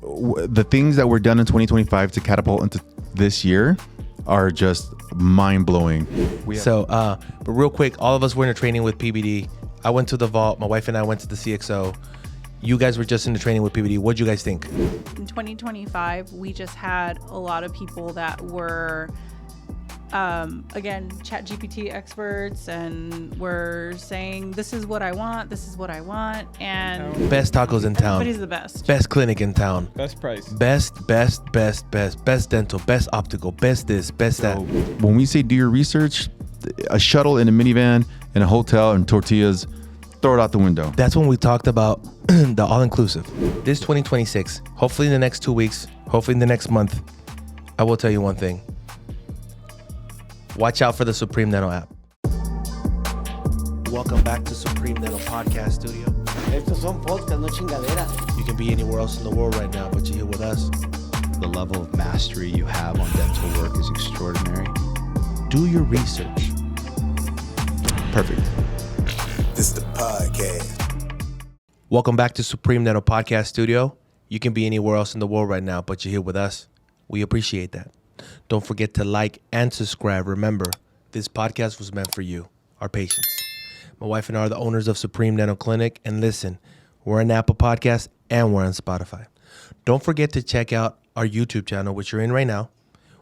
the things that were done in 2025 to catapult into this year are just mind-blowing. But real quick, all of us were in a training with PBD. I went to the vault. My wife and I went to the CXO. You guys were just in the training with PBD. What'd you guys think? In 2025, we just had a lot of people that were, again, ChatGPT experts, and were saying, this is what I want, this is what I want. And best tacos in town. Everybody's the best. Best clinic in town. Best price. Best dental, best optical, best this, best that. When we say do your research, a shuttle and a minivan and a hotel and tortillas, throw it out the window. That's when we talked about the all-inclusive. This 2026, hopefully in the next 2 weeks, hopefully in the next month, I will tell you one thing. Watch out for the Supreme Dental app. Welcome back to Supreme Dental Podcast Studio. Estos son podcasts, no chingaderas. You can be anywhere else in the world right now, but you're here with us. The level of mastery you have on dental work is extraordinary. Do your research. Perfect. This is the podcast. Welcome back to Supreme Dental Podcast Studio. You can be anywhere else in the world right now, but you're here with us. We appreciate that. Don't forget to like and subscribe. Remember, this podcast was meant for you, our patients. My wife and I are the owners of Supreme Dental Clinic. And listen, we're on Apple Podcasts and we're on Spotify. Don't forget to check out our YouTube channel, which you're in right now.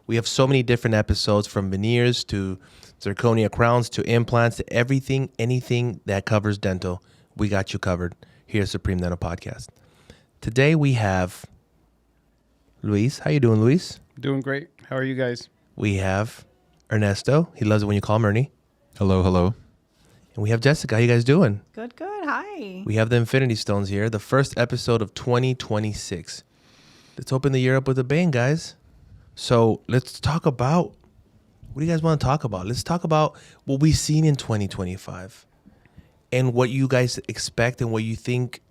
We have so many different episodes, from veneers to zirconia crowns to implants to everything, anything that covers dental. We got you covered here at Supreme Dental Podcast. Today we have Luis. How you doing, Luis? Doing great. How are you guys? We have Ernesto. He loves it when you call him Ernie. Hello. And we have Jessica. How you guys doing? Good. Hi. We have the Infinity Stones here, the first episode of 2026. Let's open the year up with a bang, guys. So let's talk about, what do you guys want to talk about? Let's talk about what we've seen in 2025 and what you guys expect and what you think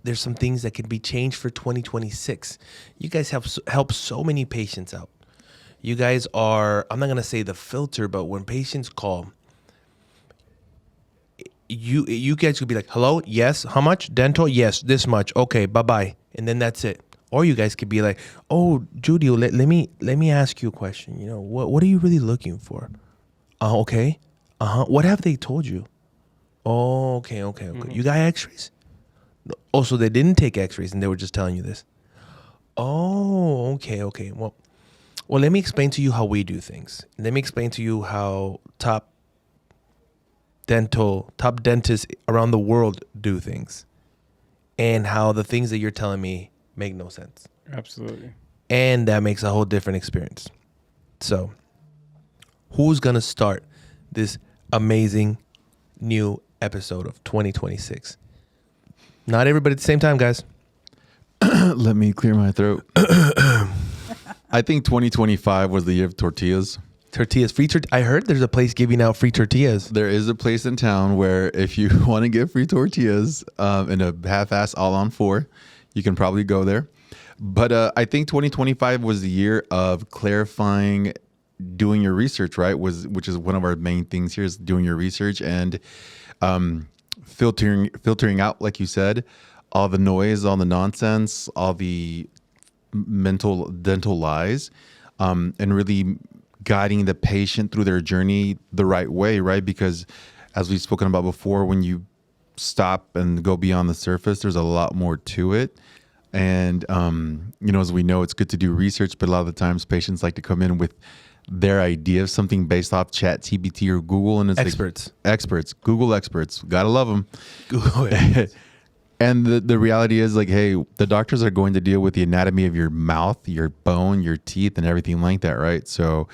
there's some things that can be changed for 2026. You guys have helped so many patients out. You guys are, I'm not going to say the filter, but when patients call, you guys could be like, hello, yes, how much? Dental, yes, this much. Okay, bye-bye. And then that's it. Or you guys could be like, oh, Judy, let me ask you a question. You know, what are you really looking for? Okay. What have they told you? Oh, okay. Mm-hmm. You got x-rays? Oh, so they didn't take x-rays and they were just telling you this. Oh, okay. Well, let me explain to you how we do things. Let me explain to you how top dentists around the world do things, and how the things that you're telling me make no sense. Absolutely. And that makes a whole different experience. So, who's going to start this amazing new episode of 2026? Not everybody at the same time, guys. Let me clear my throat. I think 2025 was the year of tortillas. Tortillas, I heard there's a place giving out free tortillas. There is a place in town where if you want to get free tortillas in a half-ass all-on-4, you can probably go there. But I think 2025 was the year of clarifying, doing your research, right? Which is one of our main things here, is doing your research and filtering out, like you said, all the noise, all the nonsense, all the mental dental lies, and really guiding the patient through their journey the right way, right? Because as we've spoken about before, when you stop and go beyond the surface, there's a lot more to it. And, as we know, it's good to do research, but a lot of the times patients like to come in with their idea of something based off ChatGPT or Google. And it's experts, Google experts. Gotta love them. Google experts. And the reality is, like, hey, the doctors are going to deal with the anatomy of your mouth, your bone, your teeth, and everything like that, right? So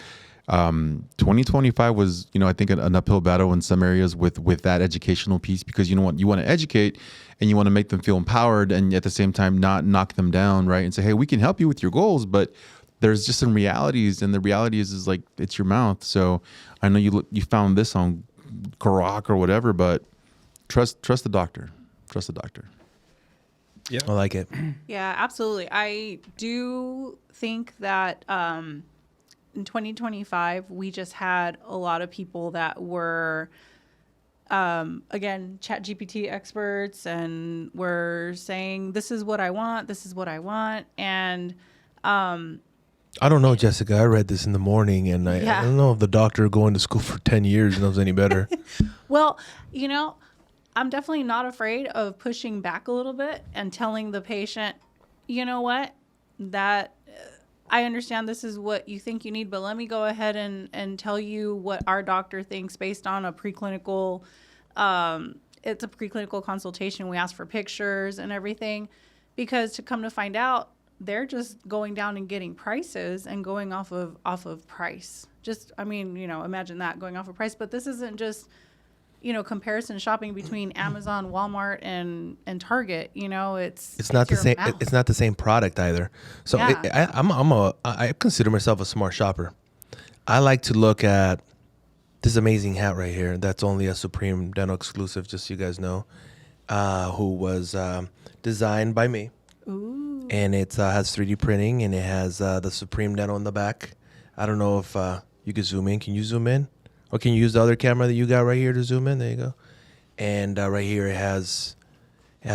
2025 was, I think an uphill battle in some areas with that educational piece, because you want to educate and you want to make them feel empowered, and at the same time not knock them down, right? And say, hey, we can help you with your goals, but there's just some realities, and the reality is like, it's your mouth. So I know you found this on Grok or whatever, but trust the doctor. Trust the doctor. Yeah, I like it. Yeah, absolutely. I do think that in 2025, we just had a lot of people that were, again, chat GPT experts, and we're saying, this is what I want. This is what I want. And, I don't know, Jessica. I read this in the morning, and I don't know if the doctor going to school for 10 years knows any better. well, I'm definitely not afraid of pushing back a little bit and telling the patient, you know what, that I understand this is what you think you need, but let me go ahead and tell you what our doctor thinks based on a preclinical, it's a preclinical consultation. We ask for pictures and everything, because to come to find out, they're just going down and getting prices and going off of price. Just, imagine that, going off of price. But this isn't just, comparison shopping between Amazon, Walmart, and Target. It's not the same. mouth. It's not the same product either. So Yeah. I consider myself a smart shopper. I like to look at this amazing hat right here. That's only a Supreme Dental exclusive, just so you guys know, who was designed by me. Ooh. And it has 3D printing, and it has the Supreme Dental in the back. I don't know if you can zoom in. Can you zoom in? Or can you use the other camera that you got right here to zoom in? There you go. And right here it has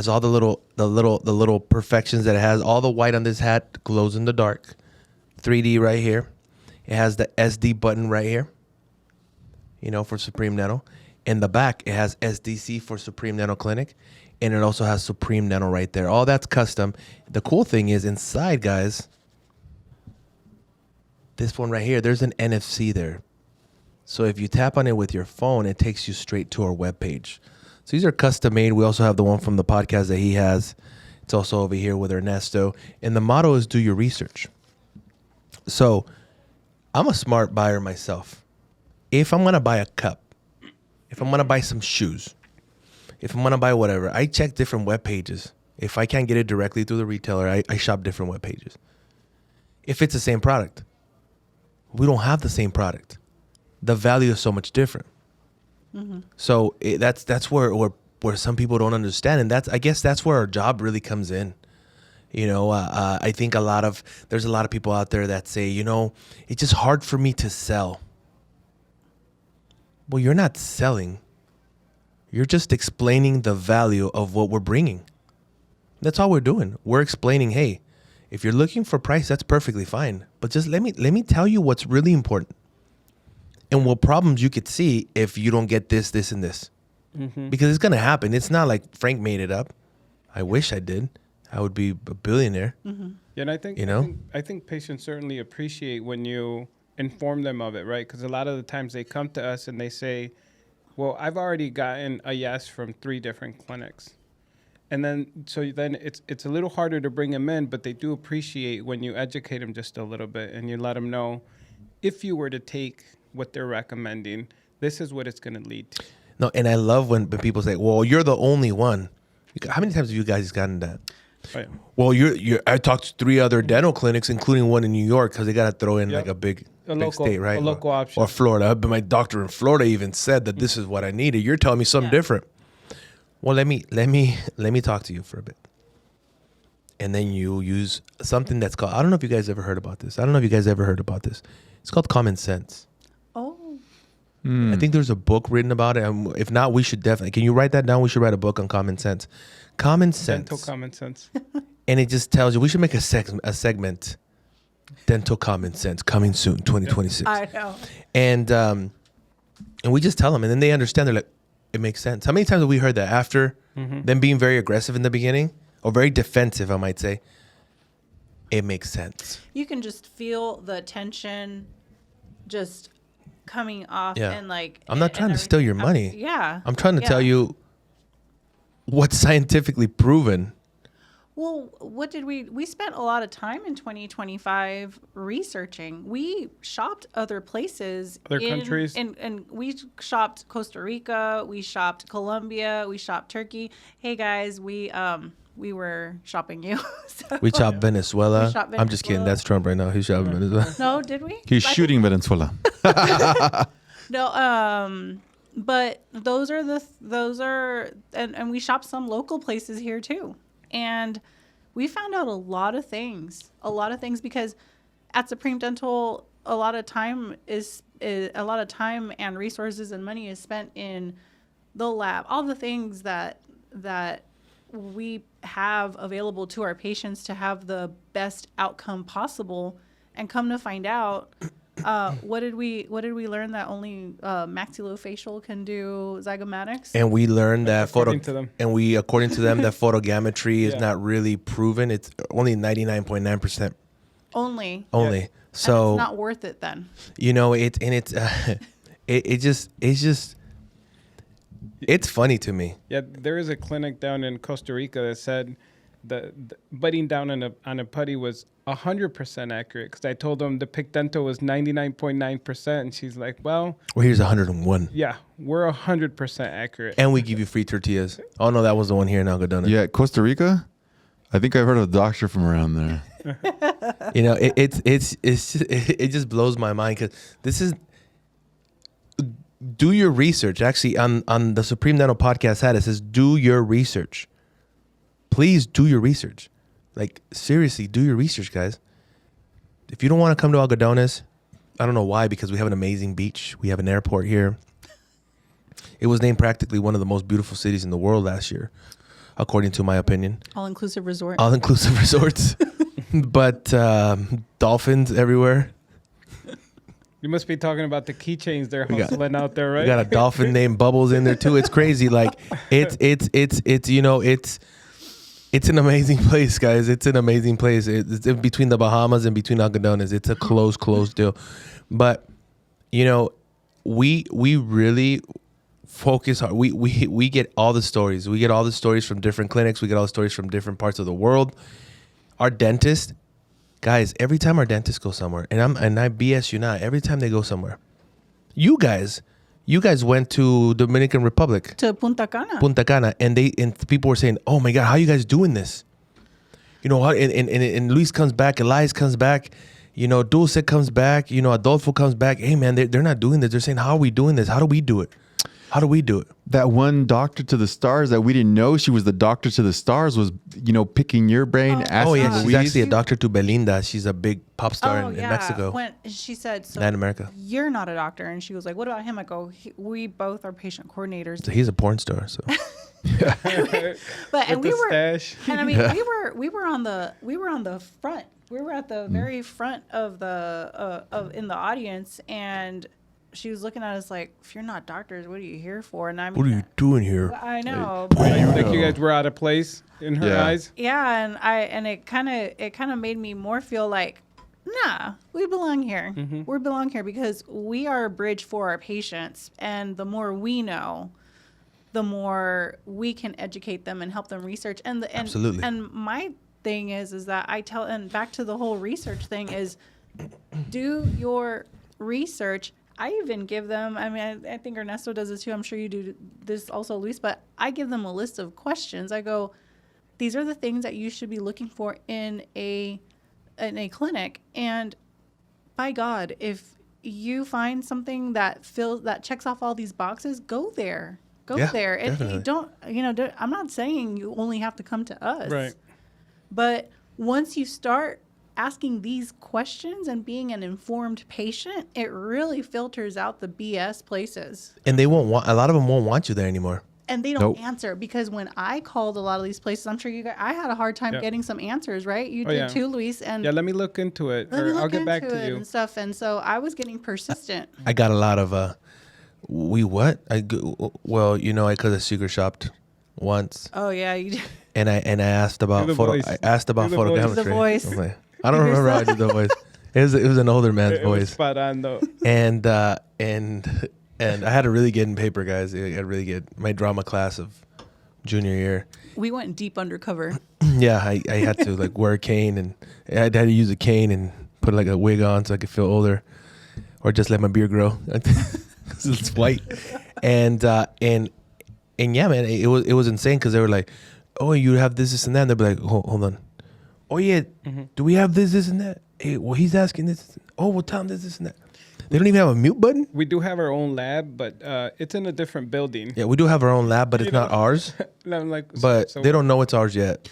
all the little perfections that it has. All the white on this hat glows in the dark. 3D right here. It has the SD button right here, for Supreme Dental. In the back, it has SDC for Supreme Dental Clinic. And it also has Supreme Dental right there. All that's custom. The cool thing is inside, guys, this one right here, there's an NFC there. So if you tap on it with your phone, it takes you straight to our webpage. So these are custom made. We also have the one from the podcast that he has. It's also over here with Ernesto. And the motto is do your research. So I'm a smart buyer myself. If I'm going to buy a cup, if I'm going to buy some shoes, if I'm going to buy whatever, I check different web pages. If I can't get it directly through the retailer, I shop different web pages. If it's the same product, we don't have the same product. The value is so much different. Mm-hmm. So that's where some people don't understand. And I guess that's where our job really comes in. I think there's a lot of people out there that say, it's just hard for me to sell. Well, you're not selling. You're just explaining the value of what we're bringing. That's all we're doing. We're explaining, hey, if you're looking for price, that's perfectly fine. But just let me tell you what's really important and what problems you could see if you don't get this, this, and this. Mm-hmm. Because it's going to happen. It's not like Frank made it up. I wish I did. I would be a billionaire. Mm-hmm. Yeah, and I think patients certainly appreciate when you inform them of it, right? Because a lot of the times they come to us and they say, well, I've already gotten a yes from 3 different clinics. And then it's a little harder to bring them in, but they do appreciate when you educate them just a little bit and you let them know, if you were to take what they're recommending, this is what it's going to lead to. No, and I love when people say, well, you're the only one. How many times have you guys gotten that? Oh, yeah. Well, I talked to 3 other dental clinics, including one in New York, because they got to throw in like a big state, right? A local option. Or Florida. But my doctor in Florida even said that this is what I needed. You're telling me something different. Well, let me talk to you for a bit. And then you use something that's called, I don't know if you guys ever heard about this. It's called common sense. Oh. I think there's a book written about it. If not, we should definitely. Can you write that down? We should write a book on common sense. Common sense. Dental common sense. And it just tells you, we should make a segment, dental common sense, coming soon, 2026. I know. And we just tell them, and then they understand. They're like, it makes sense. How many times have we heard that after them being very aggressive in the beginning, or very defensive, I might say? It makes sense. You can just feel the tension just coming off, and like, I'm not trying to steal your money. Yeah. I'm trying to tell you what's scientifically proven. Well, we spent a lot of time in 2025 researching. We shopped other places, other countries, and we shopped Costa Rica, we shopped Colombia, we shopped Turkey. Hey guys, we were shopping you. So we shopped Venezuela. I'm just kidding. Venezuela. That's Trump right now. He's shopping Venezuela. No, did we? He's shooting Venezuela. No, but those are and we shopped some local places here too. And we found out a lot of things because at Supreme Dental, a lot of time and resources and money is spent in the lab, all the things that we have available to our patients to have the best outcome possible. And come to find out, what did we learn? That only maxillofacial can do zygomatics. And we learned that According to them, that photogrammetry is not really proven. It's only 99.9%. Only. So and it's not worth it then. It's funny to me. Yeah, there is a clinic down in Costa Rica that said the butting down on a putty was 100% accurate, because I told them the pigdento was 99.9%, and she's like, well, Here's 101. yeah, we're 100% accurate. And we give you free tortillas. Oh no, that was the one here in Algodones. Yeah, Costa Rica. I think I've heard of a doctor from around there. It just blows my mind, because this is, do your research. Actually, on the Supreme Dental podcast it says, do your research. Please do your research. Like, seriously, do your research, guys. If you don't want to come to Algodones, I don't know why, because we have an amazing beach. We have an airport here. It was named practically one of the most beautiful cities in the world last year, according to my opinion. All-inclusive resort. All-inclusive resorts. But dolphins everywhere. You must be talking about the keychains they're hustling out there, right? We got a dolphin named Bubbles in there too. It's crazy. Like, it's an amazing place, guys. It's an amazing place. It's in between the Bahamas and between Algodones. It's a close deal. But, we really focus on, we get all the stories. We get all the stories from different clinics. We get all the stories from different parts of the world. Our dentist, guys, every time our dentist goes somewhere, and I BS you not, every time they go somewhere, you guys went to Dominican Republic. To Punta Cana. And people were saying, oh my God, how are you guys doing this? And Luis comes back, Elias comes back, Dulce comes back, Adolfo comes back. Hey man, they're not doing this. They're saying, how are we doing this? How do we do it? That one doctor to the stars that we didn't know she was the doctor to the stars was, picking your brain. Asking Yeah, she's Luis. actually a doctor to Belinda. She's a big pop star in Mexico. When she said, so Latin America. You're not a doctor. And she was like, what about him? I go, we both are patient coordinators. So he's a porn star. So But and With we the were, stash. and I mean, we were on the front. We were at the very front of in the audience, and she was looking at us like, if you're not doctors, what are you here for? And I mean, what are you doing here? I know. Like you guys were out of place in her eyes. Yeah, and it kind of made me more feel like, nah, we belong here. Mm-hmm. We belong here because we are a bridge for our patients, and the more we know, the more we can educate them and help them research. Absolutely. And my thing is that I tell, and back to the whole research thing is, do your research. I even give them, I mean, I think Ernesto does this too. I'm sure you do this also, Luis, but I give them a list of questions. I go, these are the things that you should be looking for in a clinic. And by God, if you find something that checks off all these boxes, go there. Go there. And definitely. don't, I'm not saying you only have to come to us. Right. But once you start asking these questions and being an informed patient, it really filters out the BS places. And a lot of them won't want you there anymore. And they don't answer, because when I called a lot of these places, I'm sure you guys, I had a hard time getting some answers, right? You did too, Luis. And let me look into it, or I'll get back to you. And stuff. And so I was getting persistent. I got a lot of, because I secret shopped once. Oh yeah, you did. And I asked about photogrammetry. The voice. Okay. I don't remember how I did the voice. It was an older man's voice. Was spot on though. And I had to really get in paper, guys. I had to really get my drama class of junior year. We went deep undercover. Yeah, I had to wear a cane, and I had to use a cane and put a wig on so I could feel older, or just let my beard grow because it's white. And yeah, man, it was insane, because they were like, oh, you have this and that. And they'd be like, hold on. Oh yeah, do we have this and that? Hey, well, he's asking this. Oh, well, tell him this and that. They don't even have a mute button? We do have our own lab, but it's in a different building. Yeah, we do have our own lab, but it's not ours. But they don't know it's ours yet.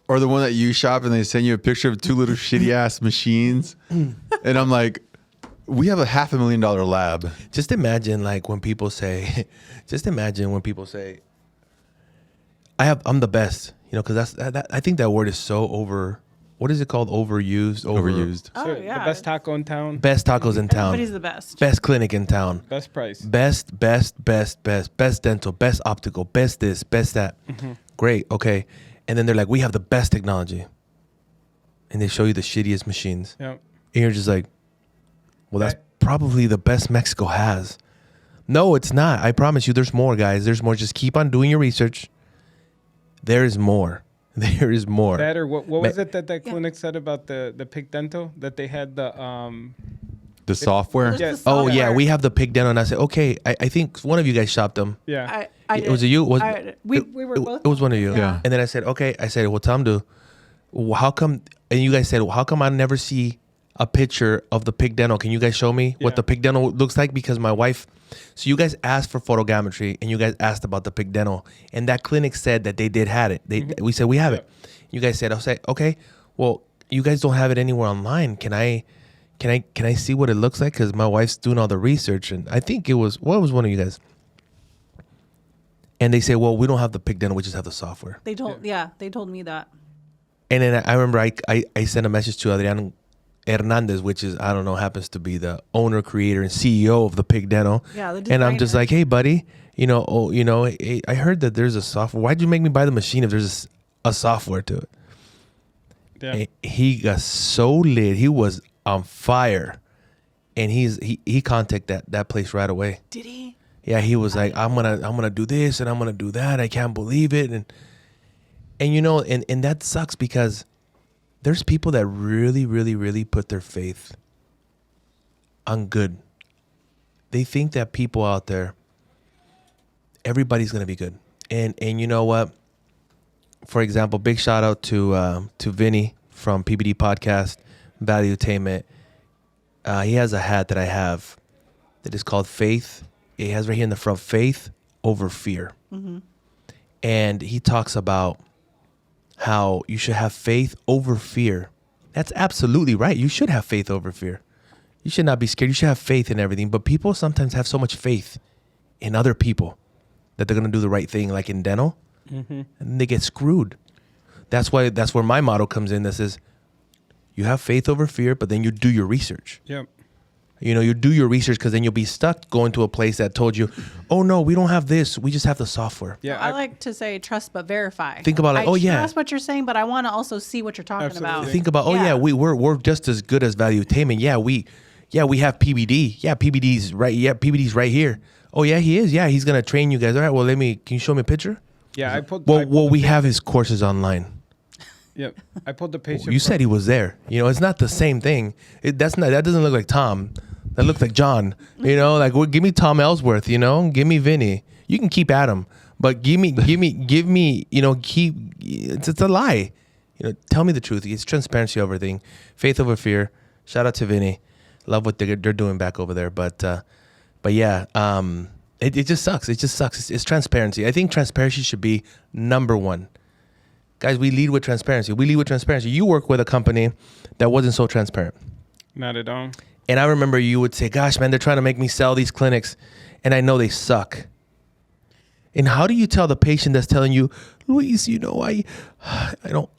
Or the one that you shop and they send you a picture of two little shitty ass machines. And I'm like, We have a $500,000 lab. Just imagine like when people say, I'm the best, you know, because I think that word is so what is it called? Overused. Overused. Oh, So yeah. the best taco in town. Best tacos in town. Everybody's the best. Best clinic in town. Best price. Best dental, best optical, best this, best that. Great, okay. And then they're like, we have the best technology. And they show you the shittiest machines. Yep. And you're just like, well, that's probably the best Mexico has. No, it's not. I promise you there's more, guys. There's more. Just keep on doing your research. There is more. There is more. That or what was it that clinic said about the pig dental? That they had the software. There's Oh, yeah. software. We have the pig dental. And I said, okay, I think one of you guys shopped them. yeah. Was it you? We were both. It was one of you. Yeah. And then I said, okay. I said, well, Tom, how come? And you guys said, well, how come I never see a picture of the pig dental? Can you guys show me what the pig dental looks like? Because my wife, so you guys asked for photogrammetry and you guys asked about the pig dental, and that clinic said that they did had it. We said we have it. You guys said, I'll say, okay, well, you guys don't have it anywhere online. Can I see what it looks like? Because my wife's doing all the research, and I think what was one of you guys? And they say, well, we don't have the pig dental, we just have the software. They told me that. And then I remember I sent a message to Adriano Hernandez, which is, I don't know, happens to be the owner, creator, and CEO of the Pig Dental. Yeah, the and I'm just designer. like, hey, buddy, hey, I heard that there's a software. Why'd you make me buy the machine if there's a software to it? Yeah. And he got so lit. He was on fire. And he contacted that place right away. Did he? Yeah, he was like, I'm gonna do this and I'm gonna do that. I can't believe it. And and that sucks because there's people that really, really, really put their faith on good. They think that people out there, everybody's gonna be good. And you know what? For example, big shout out to Vinny from PBD Podcast, Valuetainment. He has a hat that I have that is called Faith. It has right here in the front, faith over fear. Mm-hmm. And he talks about how you should have faith over fear. That's absolutely right. You should have faith over fear. You should not be scared. You should have faith in everything. But people sometimes have so much faith in other people that they're going to do the right thing, like in dental, and they get screwed. That's where my motto comes in. That says, you have faith over fear, but then you do your research. Yep. You do your research, because then you'll be stuck going to a place that told you, oh, no, we don't have this. We just have the software. Yeah. I like to say trust but verify. Think about I yeah. trust what you're saying, but I want to also see what you're talking Absolutely. about. Think about, we're just as good as Valuetainment. Yeah, we have PBD. Yeah, PBD's right. Yeah, PBD's right here. Oh, yeah, he is. Yeah, he's going to train you guys. All right, well, can you show me a picture? Yeah, We have his courses online. Yep. I pulled the patient. You said he was there. It's not the same thing. That doesn't look like Tom. That looks like John. Give me Tom Ellsworth. Give me Vinny. You can keep Adam, but give me. It's a lie. Tell me the truth. It's transparency over everything. Faith over fear. Shout out to Vinny. Love what they're doing back over there. But yeah, it just sucks. It just sucks. It's transparency. I think transparency should be number one. Guys, we lead with transparency. You work with a company that wasn't so transparent. Not at all. And I remember you would say, gosh, man, they're trying to make me sell these clinics, and I know they suck. And how do you tell the patient that's telling you, Luis, I don't,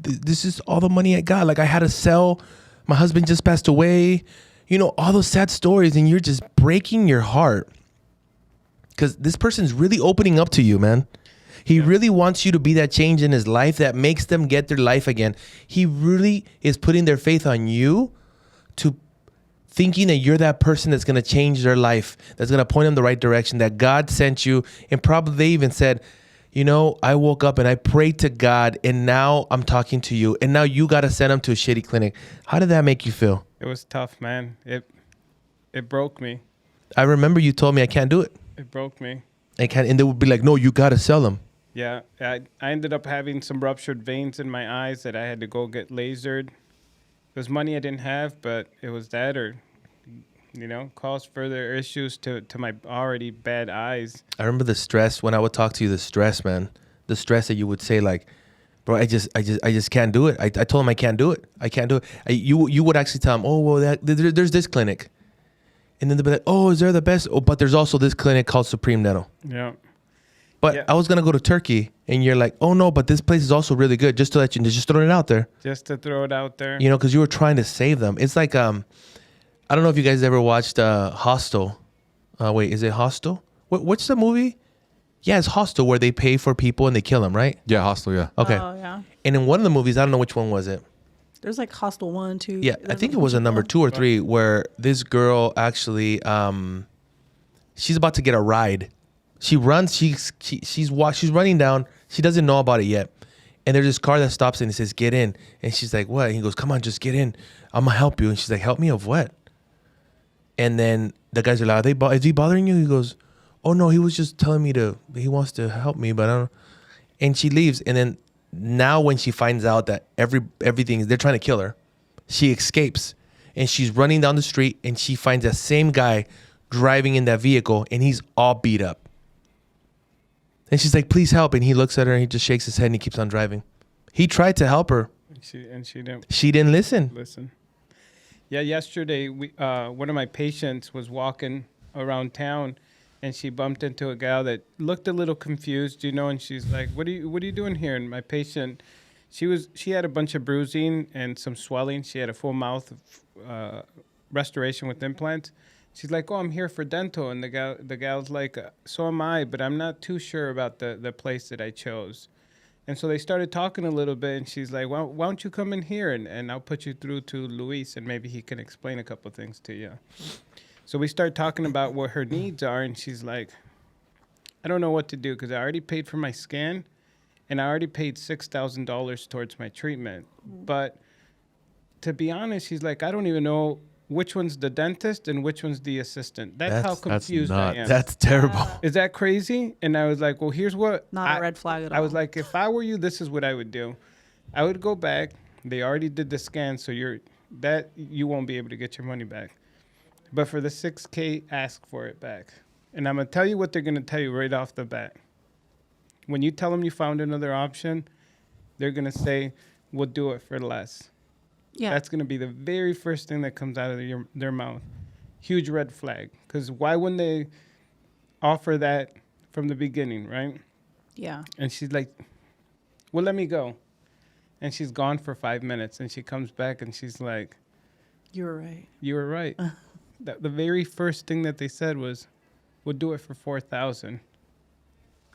this is all the money I got. Like, I had to sell, my husband just passed away, all those sad stories, and you're just breaking your heart because this person's really opening up to you, man. He really wants you to be that change in his life that makes them get their life again. He really is putting their faith on you, to thinking that you're that person that's going to change their life, that's going to point them the right direction, that God sent you. And probably they even said, I woke up and I prayed to God, and now I'm talking to you, and now you got to send them to a shitty clinic. How did that make you feel? It was tough, man. It broke me. I remember you told me I can't do it. It broke me. And they would be like, no, you got to sell them. Yeah, I ended up having some ruptured veins in my eyes that I had to go get lasered. It was money I didn't have, but it was that, or caused further issues to my already bad eyes. I remember the stress when I would talk to you. The stress, man. The stress that you would say, like, bro, I just can't do it. I told him I can't do it. I can't do it. You would actually tell him, oh, well, there's this clinic, And then they'll be like, oh, is there the best? Oh, but there's also this clinic called supremedental. Yeah. But Yeah. I was going to go to Turkey, and you're like, oh, no, but this place is also really good. Just to let you, just throwing it out there. Just to throw it out there. You know, because you were trying to save them. It's like, I don't know if you guys ever watched Hostel. Wait, is it Hostel? What's the movie? Yeah, it's Hostel, where they pay for people and they kill them, right? Yeah, hostile. Yeah. Okay. Oh, yeah. And in one of the movies, I don't know which one was it. There's like Hostel 1, 2. Yeah, I think it was a number 2 or 3 where this girl actually, she's about to get a ride. She runs. She's running down. She doesn't know about it yet. And there's this car that stops and it says, "Get in." And she's like, "What?" And he goes, "Come on, just get in. I'm gonna help you." And she's like, "Help me of what?" And then the guys are like, "Is he bothering you?" He goes, "Oh no, he was just telling me he wants to help me, but I don't." And she leaves. And then now when she finds out that everything they're trying to kill her, she escapes and she's running down the street and she finds that same guy driving in that vehicle and he's all beat up. And she's like, "Please help." And he looks at her and he just shakes his head and he keeps on driving. He tried to help her. She didn't She didn't listen. listen. Yeah, yesterday one of my patients was walking around town, and she bumped into a gal that looked a little confused, and she's like, "What are you doing here?" And my patient, she had a bunch of bruising and some swelling. She had a full mouth of restoration with implants. She's like, "Oh, I'm here for dental," and the gal's like, "So am I, but I'm not too sure about the place that I chose." And so they started talking a little bit, and she's like, "Well, why don't you come in here, and I'll put you through to Luis, and maybe he can explain a couple things to you." So we start talking about what her needs are, and she's like, "I don't know what to do because I already paid for my scan, and I already paid $6,000 towards my treatment. But to be honest," she's like, "I don't even know which one's the dentist and which one's the assistant. That's how confused I am." That's terrible. Is that crazy? And I was like, "Well, here's what." Not a red flag at all. I was like, if I were you, this is what I would do. I would go back. They already did the scan, so you won't be able to get your money back. But for the $6K, ask for it back. And I'm going to tell you what they're going to tell you right off the bat. When you tell them you found another option, they're going to say, "We'll do it for less." Yeah. That's going to be the very first thing that comes out of their mouth. Huge red flag. Because why wouldn't they offer that from the beginning, right? Yeah. And she's like, "Well, let me go." And she's gone for 5 minutes. And she comes back and she's like, You were right. "You were right." The very first thing that they said was, "We'll do it for $4,000.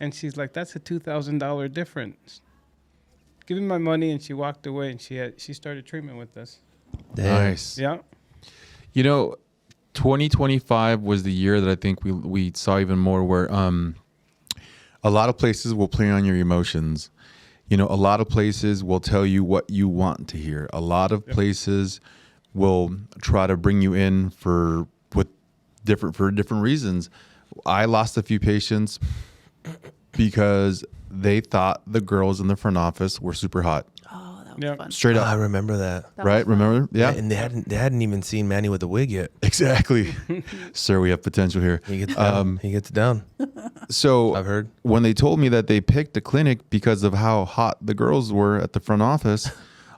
And she's like, "That's a $2,000 difference. Give me my money." And she walked away, and she started treatment with us. Nice. Yeah. 2025 was the year that I think we saw even more where a lot of places will play on your emotions. A lot of places will tell you what you want to hear. A lot of places will try to bring you in for different reasons. I lost a few patients because they thought the girls in the front office were super hot. Oh, that was Yeah. fun. Straight up. I remember that. Right? Remember? Yeah. And they hadn't even seen Manny with the wig yet. Exactly. Sir, we have potential here. He gets down. He gets down. So I've heard. when they told me that they picked a clinic because of how hot the girls were at the front office,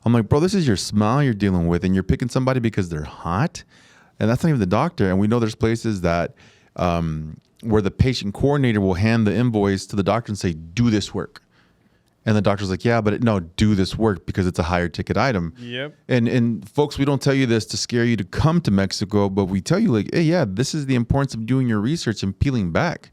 I'm like, bro, this is your smile you're dealing with, and you're picking somebody because they're hot, and that's not even the doctor. And we know there's places that where the patient coordinator will hand the invoice to the doctor and say, "Do this work," and the doctor's like, "Yeah, but no, do this work because it's a higher ticket item." Yep. And folks, we don't tell you this to scare you to come to Mexico, but we tell you like, hey, yeah, this is the importance of doing your research and peeling back.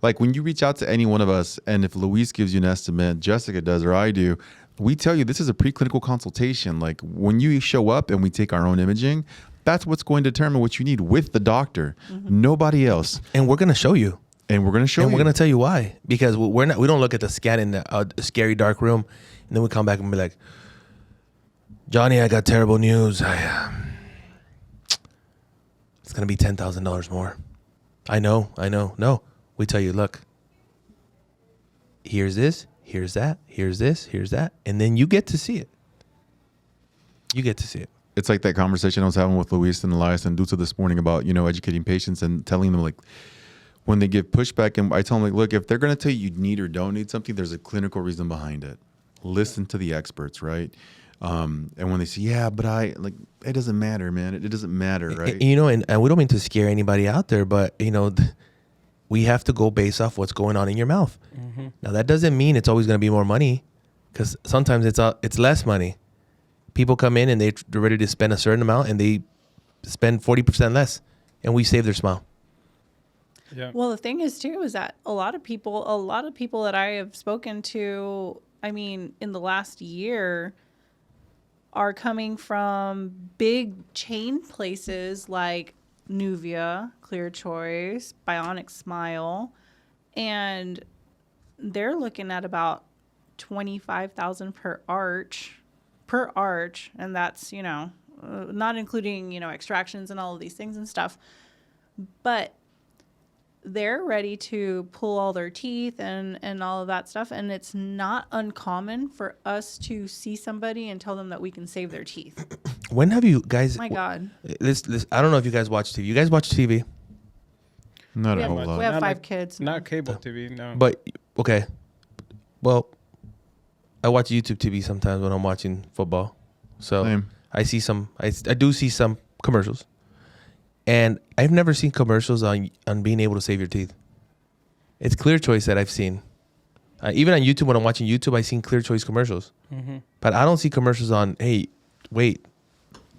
Like when you reach out to any one of us, and if Luis gives you an estimate, Jessica does, or I do, we tell you this is a preclinical consultation. Like when you show up and we take our own imaging, that's what's going to determine what you need with the doctor, nobody else. And we're gonna show you. And we're going to show And you. we're gonna tell you why. Because we don't look at the scan in the scary dark room, and then we come back and be like, "Johnny, I got terrible news. It's gonna be $10,000 more." I know. No, we tell you, look. Here's this. Here's that. Here's this. Here's that, and then you get to see it. You get to see it. It's like that conversation I was having with Luis and Elias and Duta this morning about, educating patients and telling them like, when they give pushback, and I tell them like, look, if they're going to tell you need or don't need something, there's a clinical reason behind it. Listen to the experts, right? And when they say, yeah, but it doesn't matter, man. It doesn't matter, right? You know, and we don't mean to scare anybody out there, but, you know, we have to go based off what's going on in your mouth. Mm-hmm. Now, that doesn't mean it's always going to be more money, because sometimes it's less money. People come in and they're ready to spend a certain amount, and they spend 40% less, and we save their smile. Yeah. Well, the thing is too, is that a lot of people that I have spoken to, I mean, in the last year, are coming from big chain places like Nuvia, Clear Choice, Bionic Smile, and they're looking at about $25,000 per arch, and that's, you know, not including, you know, extractions and all of these things and stuff, but they're ready to pull all their teeth and all of that stuff. And it's not uncommon for us to see somebody and tell them that we can save their teeth. When have you guys... My God. I don't know if you guys watch TV. You guys watch TV? Not a whole lot. We have Not 5 kids. Not cable TV, no. But, okay. Well, I watch YouTube TV sometimes when I'm watching football. So Same. I do see some commercials. And I've never seen commercials on being able to save your teeth. It's Clear Choice that I've seen. Even on YouTube, when I'm watching YouTube, I've seen Clear Choice commercials. Mm-hmm. But I don't see commercials on, hey, wait.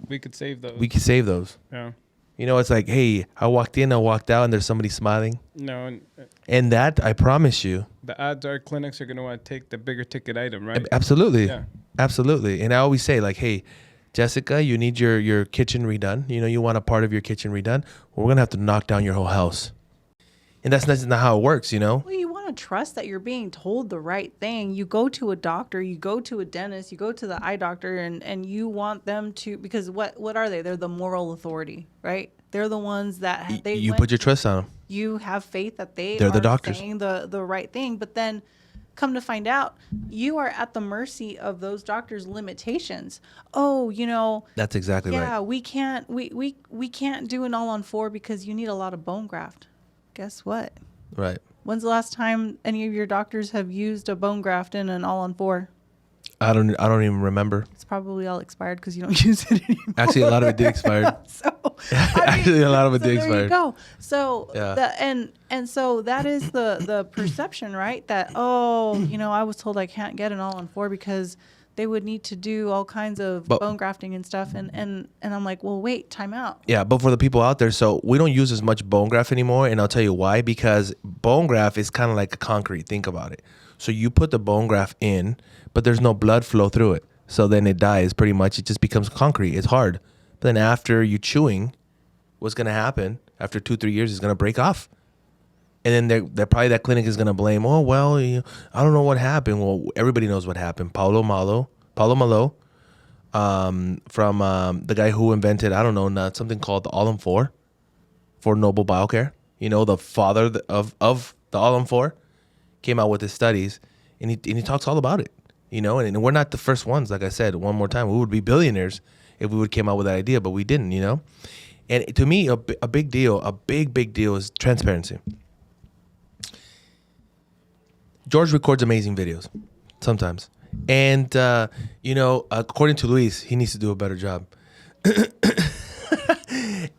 We could save those. We could save those. Yeah. You know, it's like, hey, I walked in, I walked out, and there's somebody smiling. No. And that, I promise you. The odds are clinics are going to want to take the bigger ticket item, right? Absolutely. Yeah. Absolutely. And I always say, like, hey, Jessica, you need your kitchen redone. You know, you want a part of your kitchen redone. Well, we're going to have to knock down your whole house. And that's not how it works, you know? Well, you want to trust that you're being told the right thing. You go to a doctor, you go to a dentist, you go to the eye doctor, and you want them to, because what are they? They're the moral authority, right? They're the ones that you put your trust on them. You have faith that they're the doctors saying the right thing, but then come to find out, you are at the mercy of those doctors' limitations. Oh, you know. That's exactly right. Yeah, we can't do an all-on-4 because you need a lot of bone graft. Guess what? Right. When's the last time any of your doctors have used a bone graft in an all-on-4? I don't even remember. It's probably all expired because you don't use it anymore. Actually, a lot of it did expire. Actually, a lot of it did expire. There you go. So yeah. and so that is the perception, right? That, oh, you know, I was told I can't get an all-on-4 because they would need to do all kinds of bone grafting and stuff. And I'm like, well, wait, time out. Yeah, but for the people out there, so we don't use as much bone graft anymore, and I'll tell you why. Because bone graft is kind of like a concrete. Think about it. So you put the bone graft in, but there's no blood flow through it. So then it dies pretty much. It just becomes concrete. It's hard. But then after you chewing, what's going to happen after 2-3 years is going to break off. And then they're probably that clinic is going to blame, oh, well, I don't know what happened. Well, everybody knows what happened. Paulo Malo, from the guy who invented, I don't know, something called the All-in-4 for Noble Biocare. You know, the father of the All-in-4 came out with his studies, and he talks all about it. You know, and we're not the first ones. Like I said, one more time, we would be billionaires if we would came out with that idea, but we didn't, you know. And to me, a big deal, a big deal is transparency. George records amazing videos sometimes. And, you know, according to Luis, he needs to do a better job.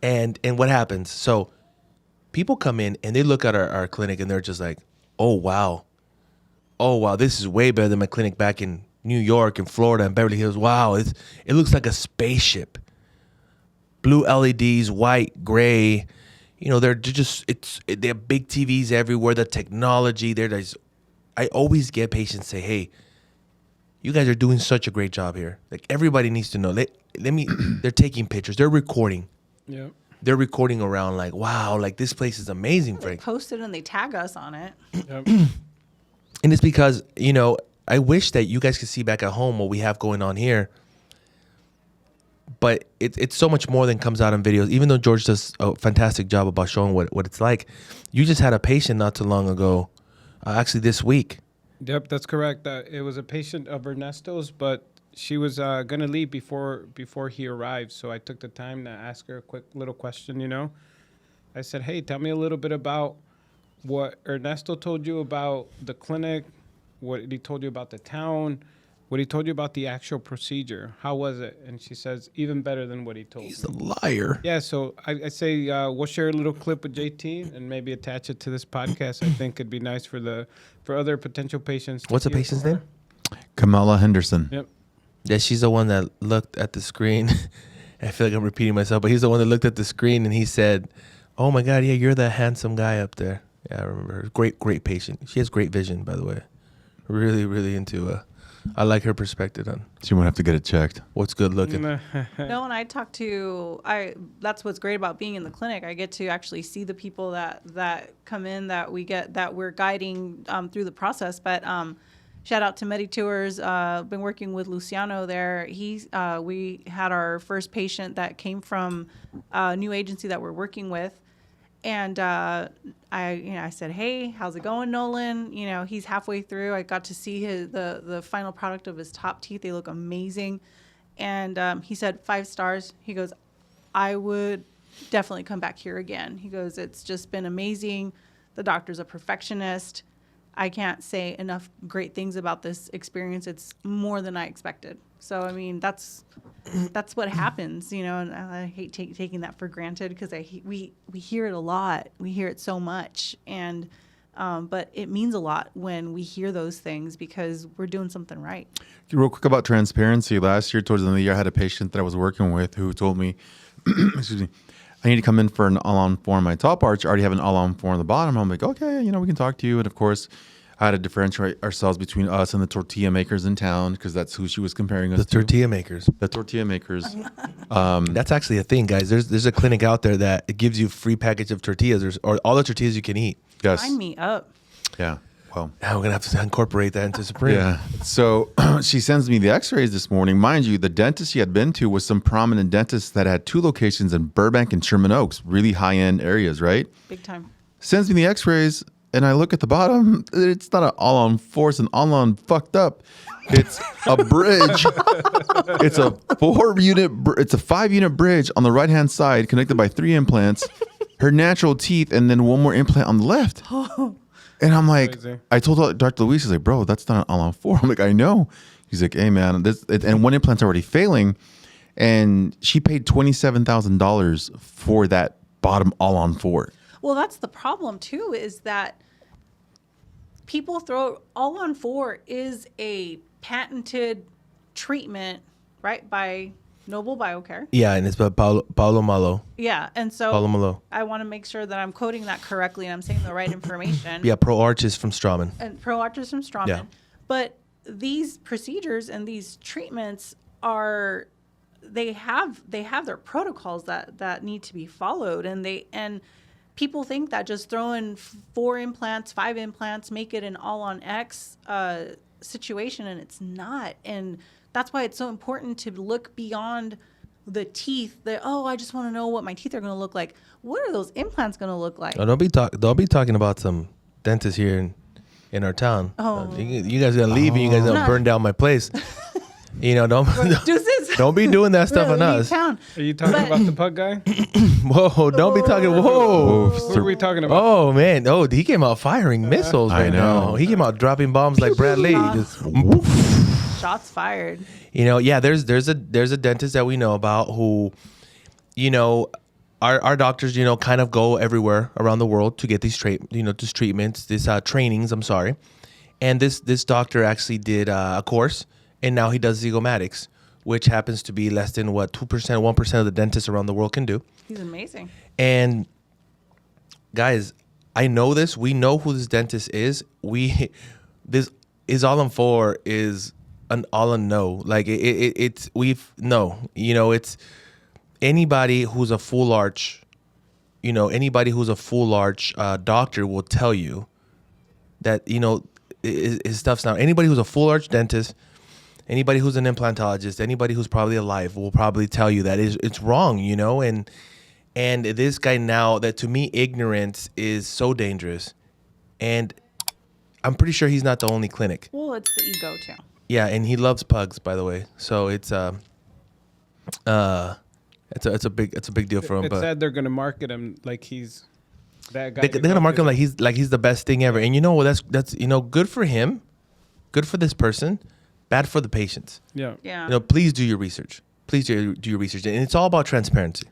and what happens? So people come in and they look at our clinic and they're just like, oh, wow, this is way better than my clinic back in New York and Florida and Beverly Hills. Wow, it looks like a spaceship. Blue LEDs, white, gray. You know, they have big TVs everywhere. The technology, I always get patients say, hey, you guys are doing such a great job here. Like, everybody needs to know. They're taking pictures. They're recording. Yeah. They're recording around like, wow, like this place is amazing, Frank. They post it and they tag us on it. Yep. And it's because, you know, I wish that you guys could see back at home what we have going on here. But it's so much more than comes out in videos. Even though George does a fantastic job about showing what it's like. You just had a patient not too long ago, actually this week. Yep, that's correct. It was a patient of Ernesto's, but she was going to leave before he arrived. So I took the time to ask her a quick little question, you know. I said, hey, tell me a little bit about what Ernesto told you about the clinic, what he told you about the town, what he told you about the actual procedure. How was it? And she says, even better than what he told me. He's a liar. Yeah, so I say we'll share a little clip with JT and maybe attach it to this podcast. I think it'd be nice for other potential patients. What's the patient's name? Kamala Henderson. Yep. Yeah, she's the one that looked at the screen. I feel like I'm repeating myself, but he's the one that looked at the screen and he said, "Oh my God, yeah, you're that handsome guy up there." Yeah, I remember her. Great patient. She has great vision, by the way. Really, really into I like her perspective on She won't have to get it checked. what's good looking. No, and I talk to that's what's great about being in the clinic. I get to actually see the people that come in that we're guiding through the process. But shout out to MediTours. Been working with Luciano there. We had our first patient that came from a new agency that we're working with. And I said, "Hey, how's it going, Nolan?" He's halfway through. I got to see the final product of his top teeth. They look amazing. And he said 5 stars. He goes, "I would definitely come back here again." He goes, "It's just been amazing. The doctor's a perfectionist. I can't say enough great things about this experience. It's more than I expected." So, I mean, that's what happens, and I hate taking that for granted because we hear it a lot. We hear it so much. And but it means a lot when we hear those things because we're doing something right. Real quick about transparency. Last year, towards the end of the year, I had a patient that I was working with who told me, excuse me, I need to come in for an all-on four on my top arch. I already have an all-on four on the bottom. I'm like, okay, we can talk to you. And of course, I had to differentiate ourselves between us and the tortilla makers in town because that's who she was comparing us to. The tortilla makers. The tortilla makers. That's actually a thing, guys. There's a clinic out there that gives you a free package of tortillas or all the tortillas you can eat. Yes. Sign me up. Yeah. Well. Now we're going to have to incorporate that into Supreme. Yeah. So she sends me the x-rays this morning. Mind you, the dentist she had been to was some prominent dentist that had 2 locations in Burbank and Sherman Oaks, really high-end areas, right? Big time. Sends me the x-rays. And I look at the bottom. It's not an all-on four. It's an all-on fucked up. It's a bridge. It's a 4-unit. It's a 5-unit bridge on the right-hand side, connected by 3 implants. Her natural teeth, and then 1 more implant on the left. And I'm like, Crazy. I told Dr. Luis, he's like, "Bro, that's not an all-on four." I'm like, "I know." He's like, "Hey, man, and 1 implant's already failing." And she paid $27,000 for that bottom all-on four. Well, that's the problem too, is that people throw all-on 4 is a patented treatment, right, by Noble Biocare. Yeah, and it's by Paulo Malo. Yeah, and so Paulo Malo. I want to make sure that I'm quoting that correctly and I'm saying the right information. Yeah, Pro Arch is from Straumann. And Pro Arch is from Straumann. Yeah. But these procedures and these treatments they have their protocols that need to be followed, and people think that just throwing 4 implants, 5 implants, make it an all-on X situation, and it's not. And that's why it's so important to look beyond the teeth. I just want to know what my teeth are going to look like. What are those implants going to look like? Oh, don't be talking about some dentists here in our town. Oh. You guys gonna leave and you guys gonna burn down my place. Deuces. Don't be doing that stuff on us. Town. Are you talking about the pug guy? Whoa, don't be talking. Whoa. Who are we talking about? Oh man, he came out firing missiles I right know. now. He came out dropping bombs like Brad Lee. Just, Shots fired. yeah, there's a dentist that we know about who, our doctors, kind of go everywhere around the world to get these treatments, these trainings, I'm sorry. And this doctor actually did a course, and now he does zygomatics, which happens to be less than 2%, 1% of the dentists around the world can do. He's amazing. And guys, I know this. We know who this dentist is. This is all on 4 is an all on no. Like it's anybody who's a full arch, doctor will tell you that, his stuff's not. Anybody who's a full arch dentist, anybody who's an implantologist, anybody who's probably alive will probably tell you that it's wrong, and this guy now, that to me, ignorance is so dangerous. And I'm pretty sure he's not the only clinic. Well, it's the ego too. Yeah, and he loves pugs, by the way. So it's a big deal for him. It's But sad they're gonna market him like he's that guy. they're gonna market him like he's the best thing ever. And that's good for him, good for this person. bad for the patients. Yeah. Yeah. Please do your research. Please do your research. And it's all about transparency.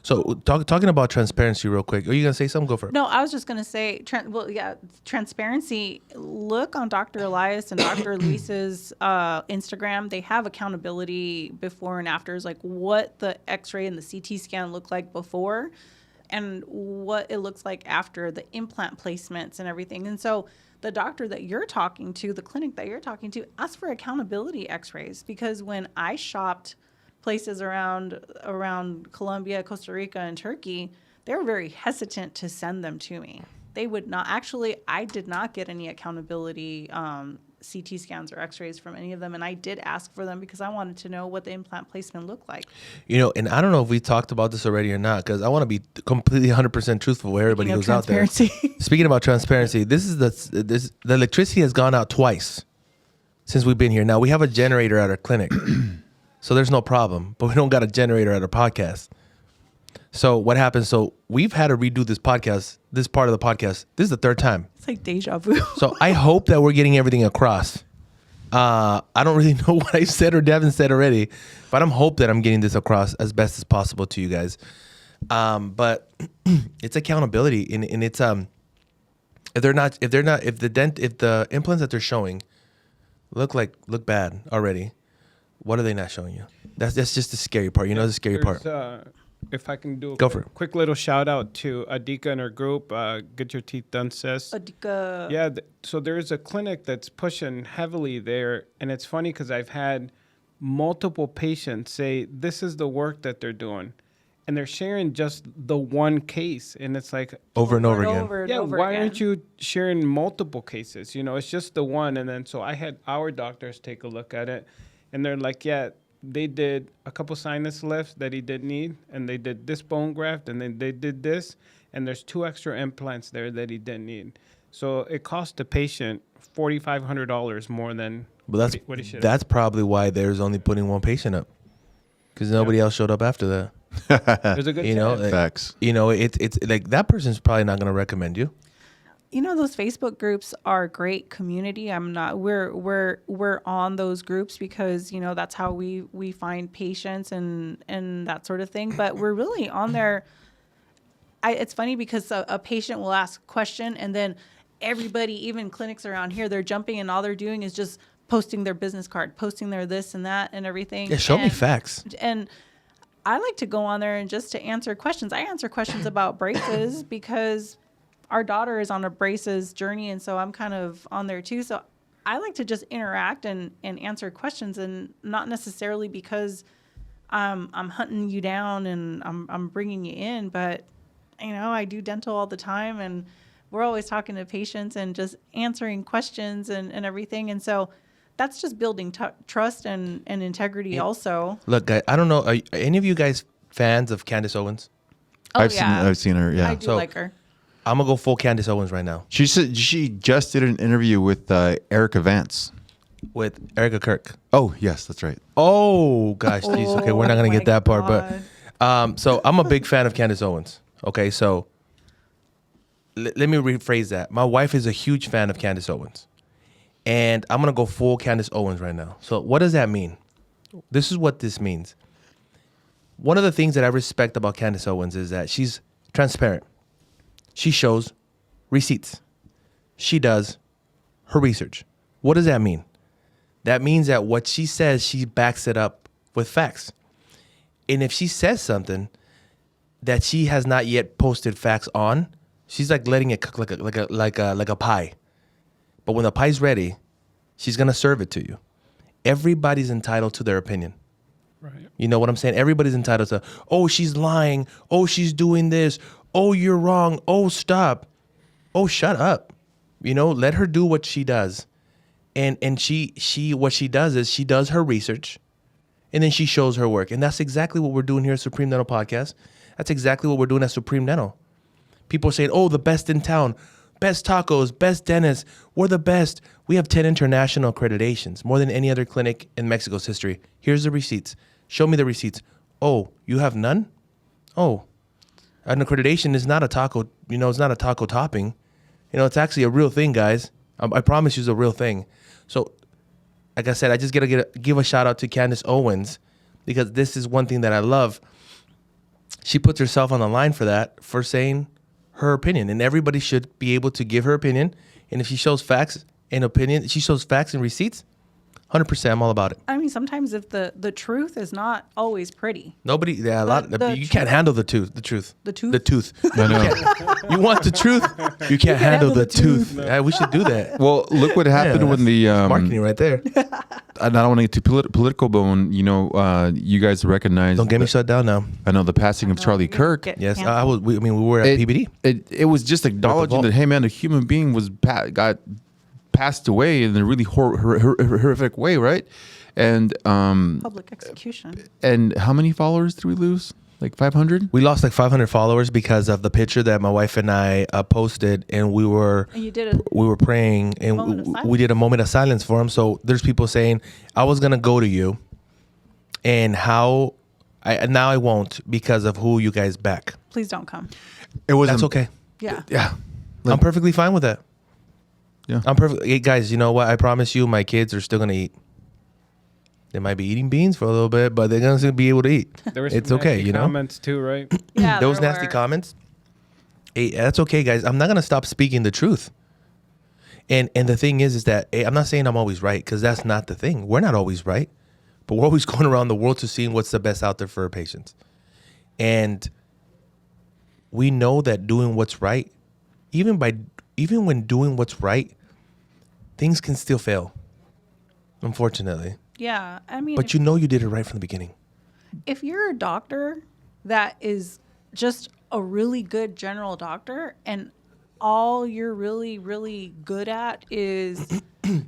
So talking about transparency real quick. Are you going to say something? Go for it. No, I was just going to say, transparency. Look on Dr. Elias and Dr. Luis's Instagram. They have accountability before and afters, like what the x-ray and the CT scan look like before and what it looks like after the implant placements and everything. And so the doctor that you're talking to, the clinic that you're talking to, ask for accountability x-rays, because when I shopped places around Colombia, Costa Rica, and Turkey, they were very hesitant to send them to me. They would not. Actually, I did not get any accountability CT scans or x-rays from any of them, and I did ask for them because I wanted to know what the implant placement looked like. And I don't know if we talked about this already or not, because I want to be completely 100% truthful with everybody who's out there. Speaking about transparency, the electricity has gone out twice since we've been here. Now, we have a generator at our clinic. So there's no problem, but we don't got a generator at our podcast. So what happens? So we've had to redo this podcast, this part of the podcast. This is the third time. It's like deja vu. So I hope that we're getting everything across. I don't really know what I said or Devin said already, but I'm hope that I'm getting this across as best as possible to you guys. But it's accountability, and it's if the implants that they're showing look bad already. What are they not showing you? That's just the scary part. The scary part. If I can do Go for it. Quick little shout out to Adika and her group, Get Your Teeth Done, sis. Adika. Yeah, so there's a clinic that's pushing heavily there, and it's funny because I've had multiple patients say this is the work that they're doing, and they're sharing just the one case, and it's like over and over again. Why aren't you sharing multiple cases? It's just the one, and then so I had our doctors take a look at it. And they're like, yeah, they did a couple sinus lifts that he didn't need, and they did this bone graft, and then they did this, and there's 2 extra implants there that he didn't need. So it cost the patient $4,500 more than what he should have. That's probably why there's only putting one patient up, because nobody else showed up after that. There's a good chance. Facts. It's like that person's probably not going to recommend you. Those Facebook groups are a great community. We're on those groups because, that's how we find patients and that sort of thing. But we're really on there. It's funny because a patient will ask a question, and then everybody, even clinics around here, they're jumping, and all they're doing is just posting their business card, posting their this and that and everything. Yeah, show me facts. And I like to go on there and just to answer questions. I answer questions about braces because our daughter is on a braces journey, and so I'm kind of on there too. So I like to just interact and answer questions, and not necessarily because I'm hunting you down and I'm bringing you in, but I do dental all the time, and we're always talking to patients and just answering questions and everything. And so that's just building trust and integrity also. Look, guys, I don't know. Are any of you guys fans of Candace Owens? Oh, I've seen her. Yeah. I do like her. I'm going to go full Candace Owens right now. She said she just did an interview with Erica Vance. With Erica Kirk. Oh, yes, that's right. Oh, gosh, geez. Okay, we're not going to get that part. God. But so I'm a big fan of Candace Owens. Okay, so let me rephrase that. My wife is a huge fan of Candace Owens. And I'm going to go full Candace Owens right now. So what does that mean? This is what this means. One of the things that I respect about Candace Owens is that she's transparent. She shows receipts. She does her research. What does that mean? That means that what she says, she backs it up with facts. And if she says something that she has not yet posted facts on, she's like letting it cook like a pie. But when the pie's ready, she's gonna serve it to you. Everybody's entitled to their opinion. Right. You know what I'm saying? Everybody's entitled to, oh, she's lying. Oh, she's doing this. Oh, you're wrong. Oh, stop. Oh, shut up. Let her do what she does. And she what she does is she does her research, and then she shows her work. And that's exactly what we're doing here at Supreme Dental Podcast. That's exactly what we're doing at Supreme Dental. People are saying, oh, the best in town, best tacos, best dentists. We're the best. We have 10 international accreditations, more than any other clinic in Mexico's history. Here's the receipts. Show me the receipts. Oh, you have none? Oh, an accreditation is not a taco, it's not a taco topping. It's actually a real thing, guys. I promise you it's a real thing. So like I said, I just gotta give a shout out to Candace Owens, because this is one thing that I love. She puts herself on the line for saying her opinion, and everybody should be able to give her opinion. And if she shows facts and opinion, she shows facts and receipts, 100%, I'm all about it. I mean, sometimes if the truth is not always pretty. Nobody, yeah, you truth. can't handle the truth. The truth? The tooth. I know. You want the truth? You can't handle the tooth. Yeah, we should do that. Well, look what happened when the marketing right there. I don't want to get too political, but when you guys recognize. Don't get me shut down now. I know the passing of Charlie Kirk. Yes, we were at PBD. It was just acknowledging that, hey man, a human being got passed away in a really horrific way, right? And Public execution. And how many followers did we lose? Like 500? We lost like 500 followers because of the picture that my wife and I posted, and we were praying, and we did a moment of silence for him. So there's people saying, I was gonna go to you, and now I won't because of who you guys back. Please don't come. That's okay. Yeah. Yeah. I'm perfectly fine with that. Yeah. I'm perfect. Hey, guys, you know what? I promise you, my kids are still gonna eat. They might be eating beans for a little bit, but they're gonna be able to eat. There were it's some okay, nasty you know. Comments too, right? Yeah. Those nasty comments. Hey, that's okay, guys. I'm not gonna stop speaking the truth. And the thing is that I'm not saying I'm always right, because that's not the thing. We're not always right, but we're always going around the world to seeing what's the best out there for our patients. And we know that doing what's right, even when doing what's right, things can still fail, unfortunately. Yeah. I mean, But you did it right from the beginning. if you're a doctor that is just a really good general doctor, and all you're really, really good at is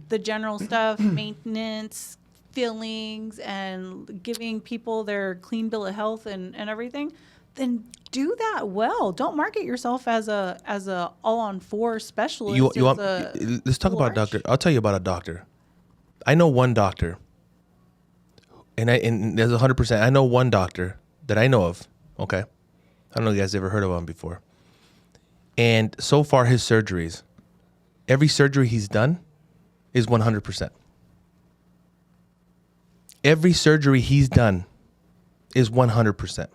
the general stuff, maintenance, fillings, and giving people their clean bill of health and everything, then do that well. Don't market yourself as a all-on-4 specialist. Let's talk about a doctor. I'll tell you about a doctor. I know one doctor, and there's 100%. I know one doctor that I know of. Okay, I don't know if you guys ever heard of him before. And so far, his surgeries, every surgery he's done, is 100%. Every surgery he's done is 100%.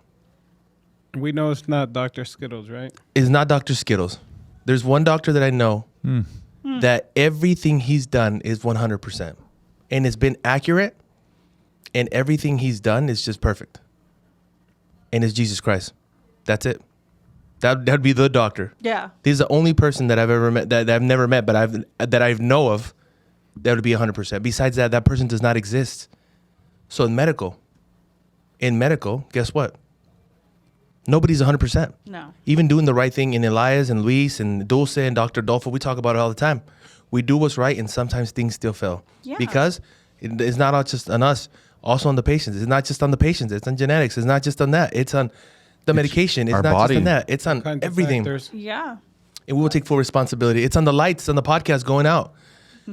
We know it's not Dr. Skittles, right? It's not Dr. Skittles. There's one doctor that I know that everything he's done is 100%. And it's been accurate, and everything he's done is just perfect. And it's Jesus Christ. That's it. That'd be the doctor. Yeah. He's the only person that I've ever met, that I've never met, but I know of, that would be 100%. Besides that person does not exist. So in medical, guess what? Nobody's 100%. No. Even doing the right thing in Elias and Luis and Dulce and Dr. Dolfo, we talk about it all the time. We do what's right, and sometimes things still fail. Yeah. Because it's not all just on us, also on the patients. It's not just on the patients. It's on genetics. It's not just on that. It's on the medication. It's our not body. just on that. It's on Kinds of everything. factors. Yeah. And we will take full responsibility. It's on the lights, on the podcast going out.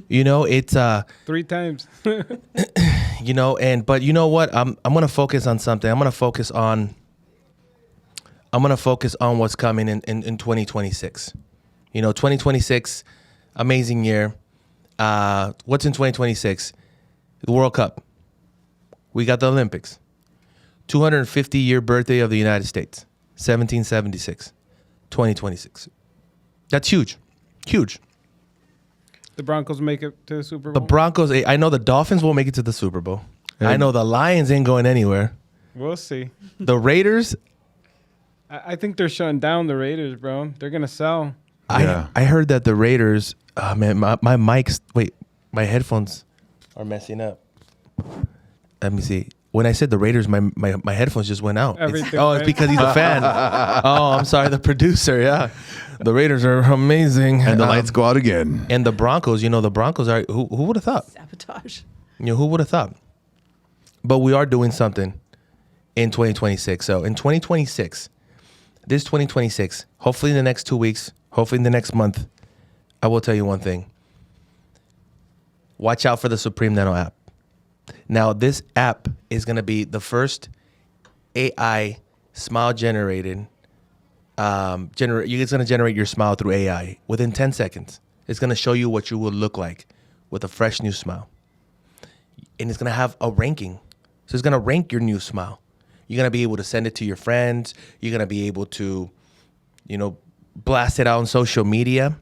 It's 3 times. but you know what? I'm gonna focus on something. I'm gonna focus on what's coming in 2026. 2026, amazing year. What's in 2026? The World Cup. We got the Olympics. 250-year birthday of the United States, 1776, 2026. That's huge. Huge. The Broncos make it to the Super The Bowl. Broncos, I know the Dolphins will make it to the Super Bowl. I know the Lions ain't going anywhere. We'll see. The Raiders, I think they're shutting down the Raiders, bro. They're gonna sell. Yeah. I heard that the Raiders, my headphones are messing up. Let me see. When I said the Raiders, my headphones just went out. Everything It's went. because he's a fan. Oh, I'm sorry, the producer. Yeah, the Raiders are amazing, And the lights go out again. And the Broncos, the Broncos are. Who would have thought? Sabotage. Who would have thought? But we are doing something in 2026. So in 2026, hopefully in the next 2 weeks, hopefully in the next month, I will tell you one thing. Watch out for the supremedental app. Now, this app is going to be the first AI smile generated. It's going to generate your smile through AI within 10 seconds. It's going to show you what you will look like with a fresh new smile. and it's going to have a ranking. So it's going to rank your new smile. You're going to be able to send it to your friends. You're going to be able to, blast it out on social media.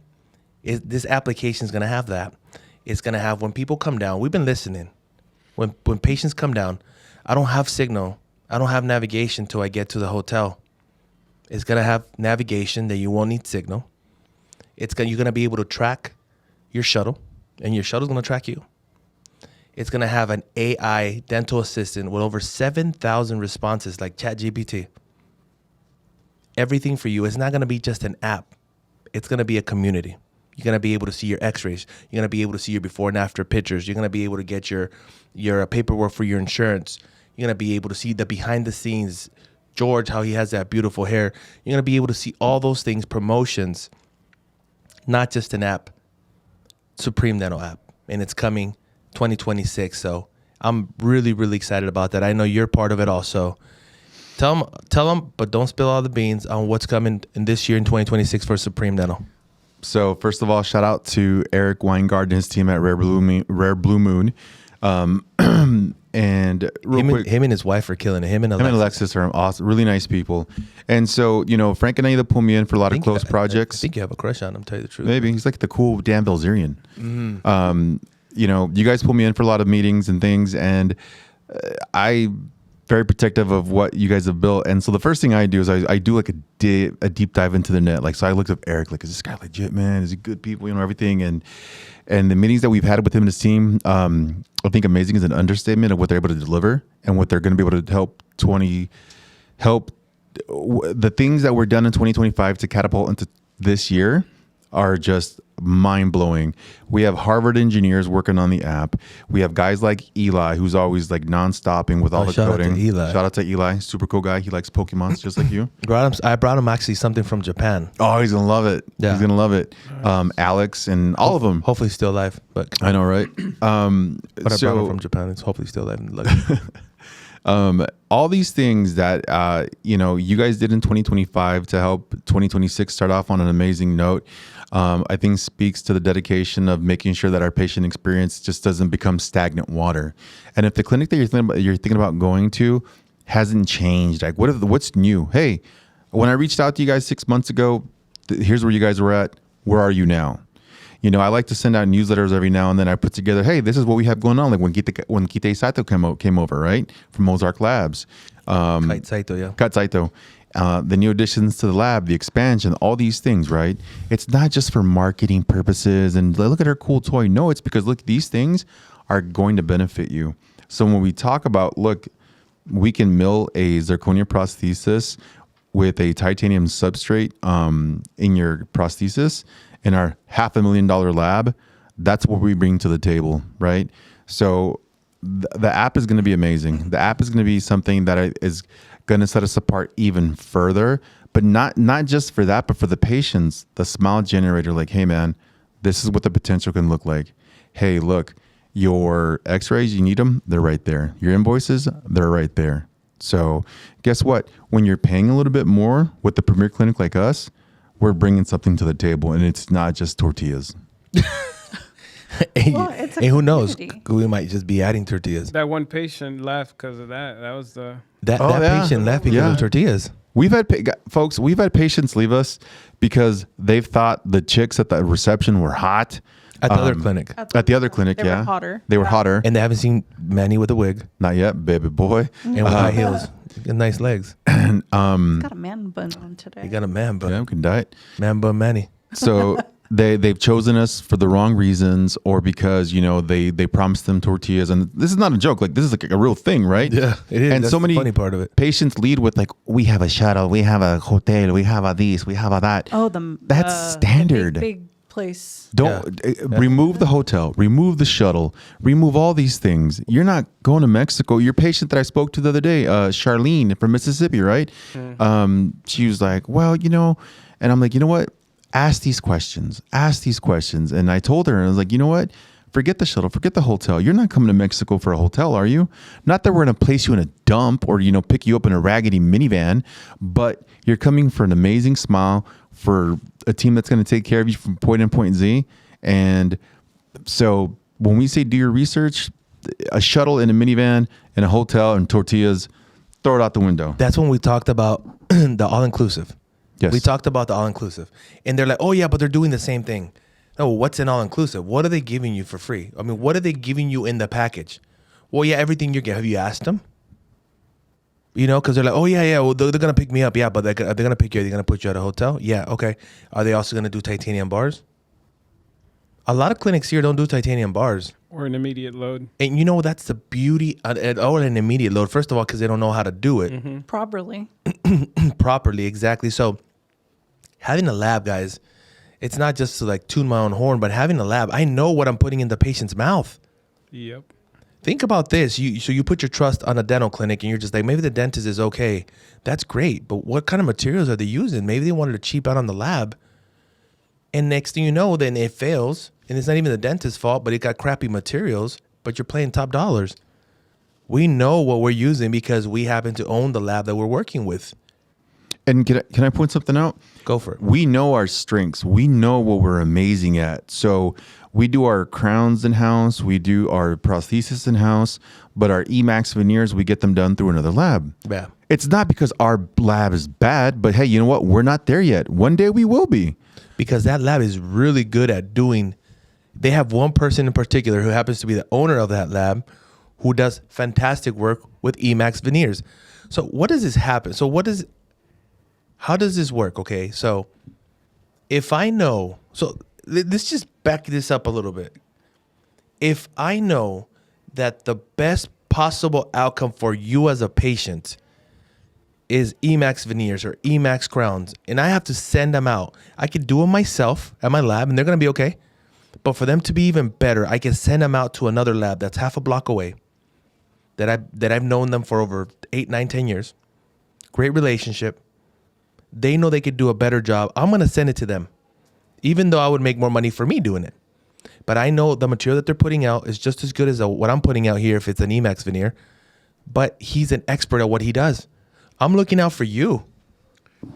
This application is going to have that. It's going to have, when people come down, we've been listening. When patients come down, I don't have signal. I don't have navigation till I get to the hotel. It's going to have navigation that you won't need signal. You're going to be able to track your shuttle, and your shuttle's going to track you. It's going to have an AI dental assistant with over 7,000 responses like ChatGPT. Everything for you. It's not going to be just an app. It's going to be a community. You're going to be able to see your x-rays. You're going to be able to see your before and after pictures. You're going to be able to get your paperwork for your insurance. You're going to be able to see the behind the scenes, George, how he has that beautiful hair. You're going to be able to see all those things, promotions, not just an app, Supreme Dental app. And it's coming 2026. So I'm really, really excited about that. I know you're part of it also. Tell them, but don't spill all the beans on what's coming in this year in 2026 for Supreme Dental. So first of all, shout out to Eric Weingard and his team at Rare Blue Moon. And real quick, him and his wife are killing it. Him and Alexis are awesome, really nice people. And so, Frank and I, they pull me in for a lot of close projects. I think you have a crush on him, tell you the truth. Maybe. He's like the cool Dan Bilzerian. You guys pull me in for a lot of meetings and things, and I very protective of what you guys have built. And so the first thing I do is I do like a deep dive into the net. Like, so I looked up Eric, like, is this guy legit, man? Is he good people? Everything. And the meetings that we've had with him and his team, I think amazing is an understatement of what they're able to deliver and what they're going to be able to help the things that were done in 2025 to catapult into this year are just mind-blowing. We have Harvard engineers working on the app. We have guys like Eli, who's always like non-stopping with all the coding. Shout out to Eli, super cool guy. He likes Pokemons just like you. I brought him actually something from Japan. Oh, he's gonna love it. Yeah. He's gonna love it. Alex and all of them. Hopefully still alive, but I know, right? But I brought him from Japan. It's hopefully still alive. All these things that you guys did in 2025 to help 2026 start off on an amazing note, I think speaks to the dedication of making sure that our patient experience just doesn't become stagnant water. And if the clinic that you're thinking about going to hasn't changed, like what's new? Hey, when I reached out to you guys 6 months ago, here's where you guys were at. Where are you now? I like to send out newsletters every now and then. I put together, hey, this is what we have going on. Like when Kite Saito came over, right? From Mozark Labs. Kite Saito, yeah. Kite Saito. The new additions to the lab, the expansion, all these things, right? It's not just for marketing purposes and look at our cool toy. No, it's because, look, these things are going to benefit you. So when we talk about, look, we can mill a zirconia prosthesis with a titanium substrate in your prosthesis in our $500,000 lab, that's what we bring to the table, right? So the app is going to be amazing. The app is going to be something that is going to set us apart even further, but not just for that, but for the patients, the smile generator. Like, hey man, this is what the potential can look like. Hey, look, your x-rays, you need them, they're right there. Your invoices, they're right there. So guess what? When you're paying a little bit more with the premier clinic like us, we're bringing something to the table, and it's not just tortillas. And who knows? We might just be adding tortillas. That one patient left because of that. That was the... That patient left because of tortillas. We've had patients leave us because they've thought the chicks at the reception were hot. At the other clinic. At the other clinic, They were hotter. They were hotter. And they haven't seen Manny with a wig. Not yet, baby boy. And with high heels. And nice legs. He's got a man bun on today. He got a man bun. Yeah, we can diet. Man bun Manny. So they've chosen us for the wrong reasons, or because they promised them tortillas, and this is not a joke. Like, this is like a real thing, right? Yeah, it is. And that's so many the funny part of it. Patients lead with like, we have a shuttle, we have a hotel, we have a this, we have a that. Oh, that's standard. The big place. Don't remove the hotel, remove the shuttle, remove all these things. You're not going to Mexico. Your patient that I spoke to the other day, Charlene from Mississippi, right? She was like, well, and I'm like, you know what? Ask these questions. And I told her, and I was like, you know what? Forget the shuttle, forget the hotel. You're not coming to Mexico for a hotel, are you? Not that we're going to place you in a dump or, pick you up in a raggedy minivan, but you're coming for an amazing smile, for a team that's going to take care of you from point A to point Z. And so when we say do your research, a shuttle and a minivan and a hotel and tortillas, throw it out the window. That's when we talked about the all-inclusive. Yes. We talked about the all-inclusive. And they're like, oh, yeah, but they're doing the same thing. No, what's an all-inclusive? What are they giving you for free? I mean, what are they giving you in the package? Well, yeah, everything you're getting. Have you asked them? You know, because they're like, oh, yeah, well, they're going to pick me up. Yeah, but they're going to pick you up. They're going to put you at a hotel? Yeah, okay. Are they also going to do titanium bars? A lot of clinics here don't do titanium bars. Or an immediate load. And you know, that's the beauty, or an immediate load. First of all, because they don't know how to do it. Properly. Properly, exactly. So having a lab, guys, it's not just to like tune my own horn, but having a lab, I know what I'm putting in the patient's mouth. Yep. Think about this. So you put your trust on a dental clinic and you're just like, maybe the dentist is okay. That's great. But what kind of materials are they using? Maybe they wanted to cheap out on the lab. And next thing you know, then it fails. And it's not even the dentist's fault, but it got crappy materials, but you're paying top dollars. We know what we're using because we happen to own the lab that we're working with. And can I point something out? Go for it. We know our strengths. We know what we're amazing at. So we do our crowns in-house. We do our prosthesis in-house. But our Emax veneers, we get them done through another lab. Yeah. It's not because our lab is bad, but hey, you know what? We're not there yet. One day we will be. Because that lab is really good at doing. They have one person in particular who happens to be the owner of that lab who does fantastic work with Emax veneers. So what does this happen? How does this work? Okay, so if I know, let's just back this up a little bit. If I know that the best possible outcome for you as a patient is Emax veneers or Emax crowns, and I have to send them out, I could do them myself at my lab, and they're going to be okay. But for them to be even better, I can send them out to another lab that's half a block away that I've known them for over 8, 9, 10 years. Great relationship. They know they could do a better job. I'm going to send it to them, even though I would make more money for me doing it. But I know the material that they're putting out is just as good as what I'm putting out here if it's an Emax veneer. But he's an expert at what he does. I'm looking out for you.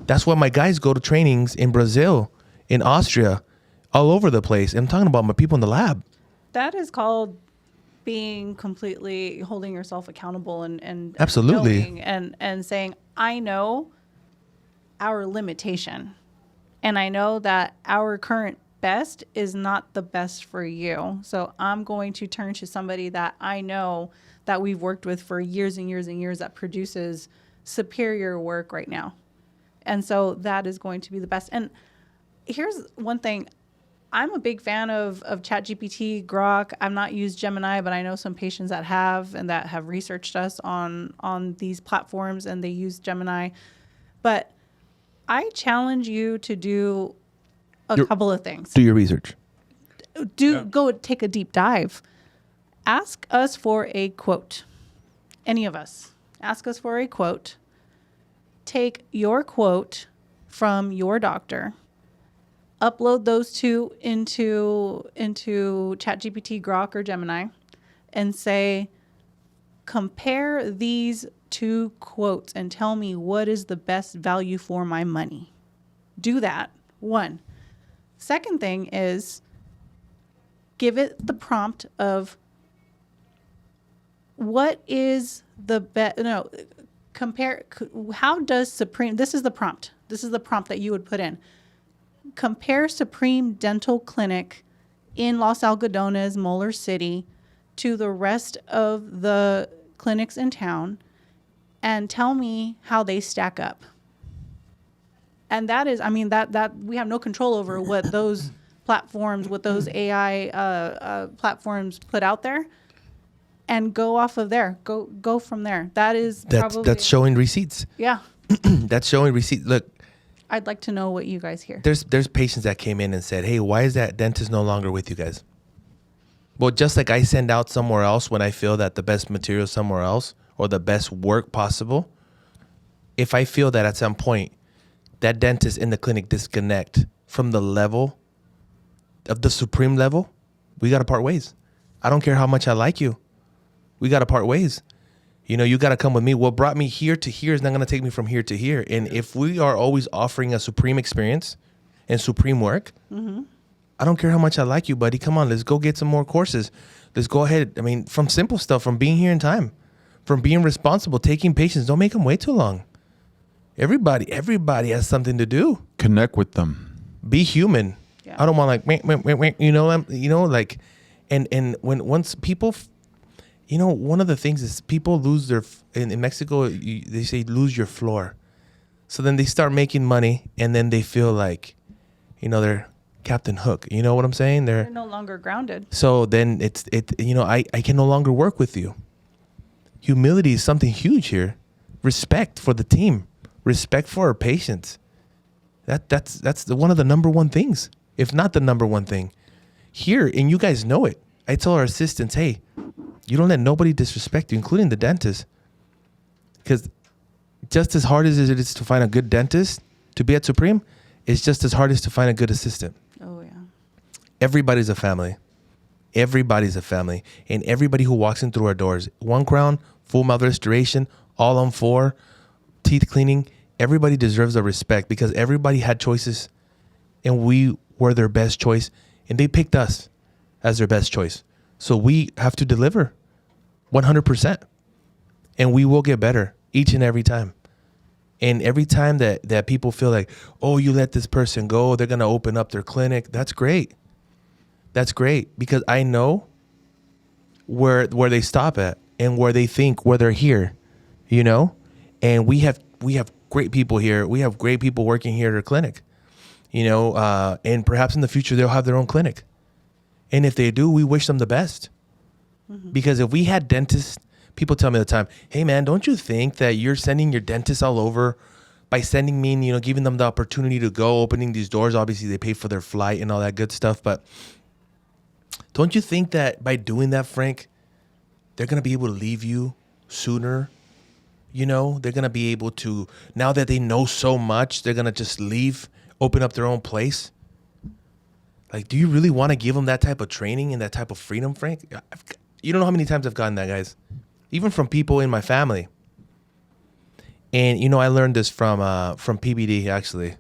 That's why my guys go to trainings in Brazil, in Austria, all over the place. I'm talking about my people in the lab. That is called being completely holding yourself accountable and Absolutely. knowing and saying, I know our limitation. And I know that our current best is not the best for you. So I'm going to turn to somebody that I know that we've worked with for years and years and years that produces superior work right now. And so that is going to be the best. And here's one thing. I'm a big fan of ChatGPT, Grok. I've not used Gemini, but I know some patients that have and that have researched us on these platforms and they use Gemini. But I challenge you to do a couple of things. Do your research. Go take a deep dive. Ask us for a quote. Any of us. Ask us for a quote. Take your quote from your doctor. Upload those two into ChatGPT, Grok, or Gemini, and say, compare these two quotes and tell me what is the best value for my money. Do that. One. Second thing is give it the prompt of what is the best. No, compare. How does Supreme? This is the prompt. This is the prompt that you would put in. Compare Supreme Dental Clinic in Los Algodones, Molar City, to the rest of the clinics in town and tell me how they stack up. And that is, I mean, that we have no control over what those platforms, what those AI platforms put out there, and go off of there. Go from there. That's showing receipts. Yeah. That's showing receipts. Look, I'd like to know what you guys hear. There's patients that came in and said, hey, why is that dentist no longer with you guys? Well, just like I send out somewhere else when I feel that the best material is somewhere else or the best work possible, if I feel that at some point that dentist in the clinic disconnect from the level of the supreme level, we got to part ways. I don't care how much I like you. We got to part ways. You know, you got to come with me. What brought me here to here is not going to take me from here to here. And if we are always offering a supreme experience and supreme work, I don't care how much I like you, buddy. Come on, let's go get some more courses. Let's go ahead. I mean, from simple stuff, from being here in time, from being responsible, taking patients. Don't make them wait too long. Everybody has something to do. Connect with them. Be human. Yeah. I don't want like, like, and when once people, one of the things is people lose their, in Mexico, they say lose your floor. So then they start making money and then they feel like, they're Captain Hook. You know what I'm saying? They're no longer grounded. So then I can no longer work with you. Humility is something huge here. Respect for the team. Respect for our patients. That's one of the number one things, if not the number one thing. Here, and you guys know it. I tell our assistants, hey, you don't let nobody disrespect you, including the dentist. Because just as hard as it is to find a good dentist to be at Supreme, it's just as hard as to find a good assistant. Oh, yeah. Everybody's a family. Everybody's a family. And everybody who walks in through our doors, 1 crown, full mouth restoration, all on 4, teeth cleaning, everybody deserves a respect because everybody had choices and we were their best choice and they picked us as their best choice. So we have to deliver 100% and we will get better each and every time. And every time that people feel like, oh, you let this person go, they're going to open up their clinic. That's great. That's great because I know where they stop at and where they think, where they're here, and we have great people here. We have great people working here at our clinic, and perhaps in the future they'll have their own clinic. And if they do, we wish them the best. Mm-hmm. Because if we had dentists, people tell me all the time, hey man, don't you think that you're sending your dentists all over by sending me, giving them the opportunity to go, opening these doors? Obviously they pay for their flight and all that good stuff. But don't you think that by doing that, Frank, they're going to be able to leave you sooner? They're going to be able to, now that they know so much, they're going to just leave, open up their own place. Like, do you really want to give them that type of training and that type of freedom, Frank? You don't know how many times I've gotten that, guys. Even from people in my family. And, I learned this from PBD, actually.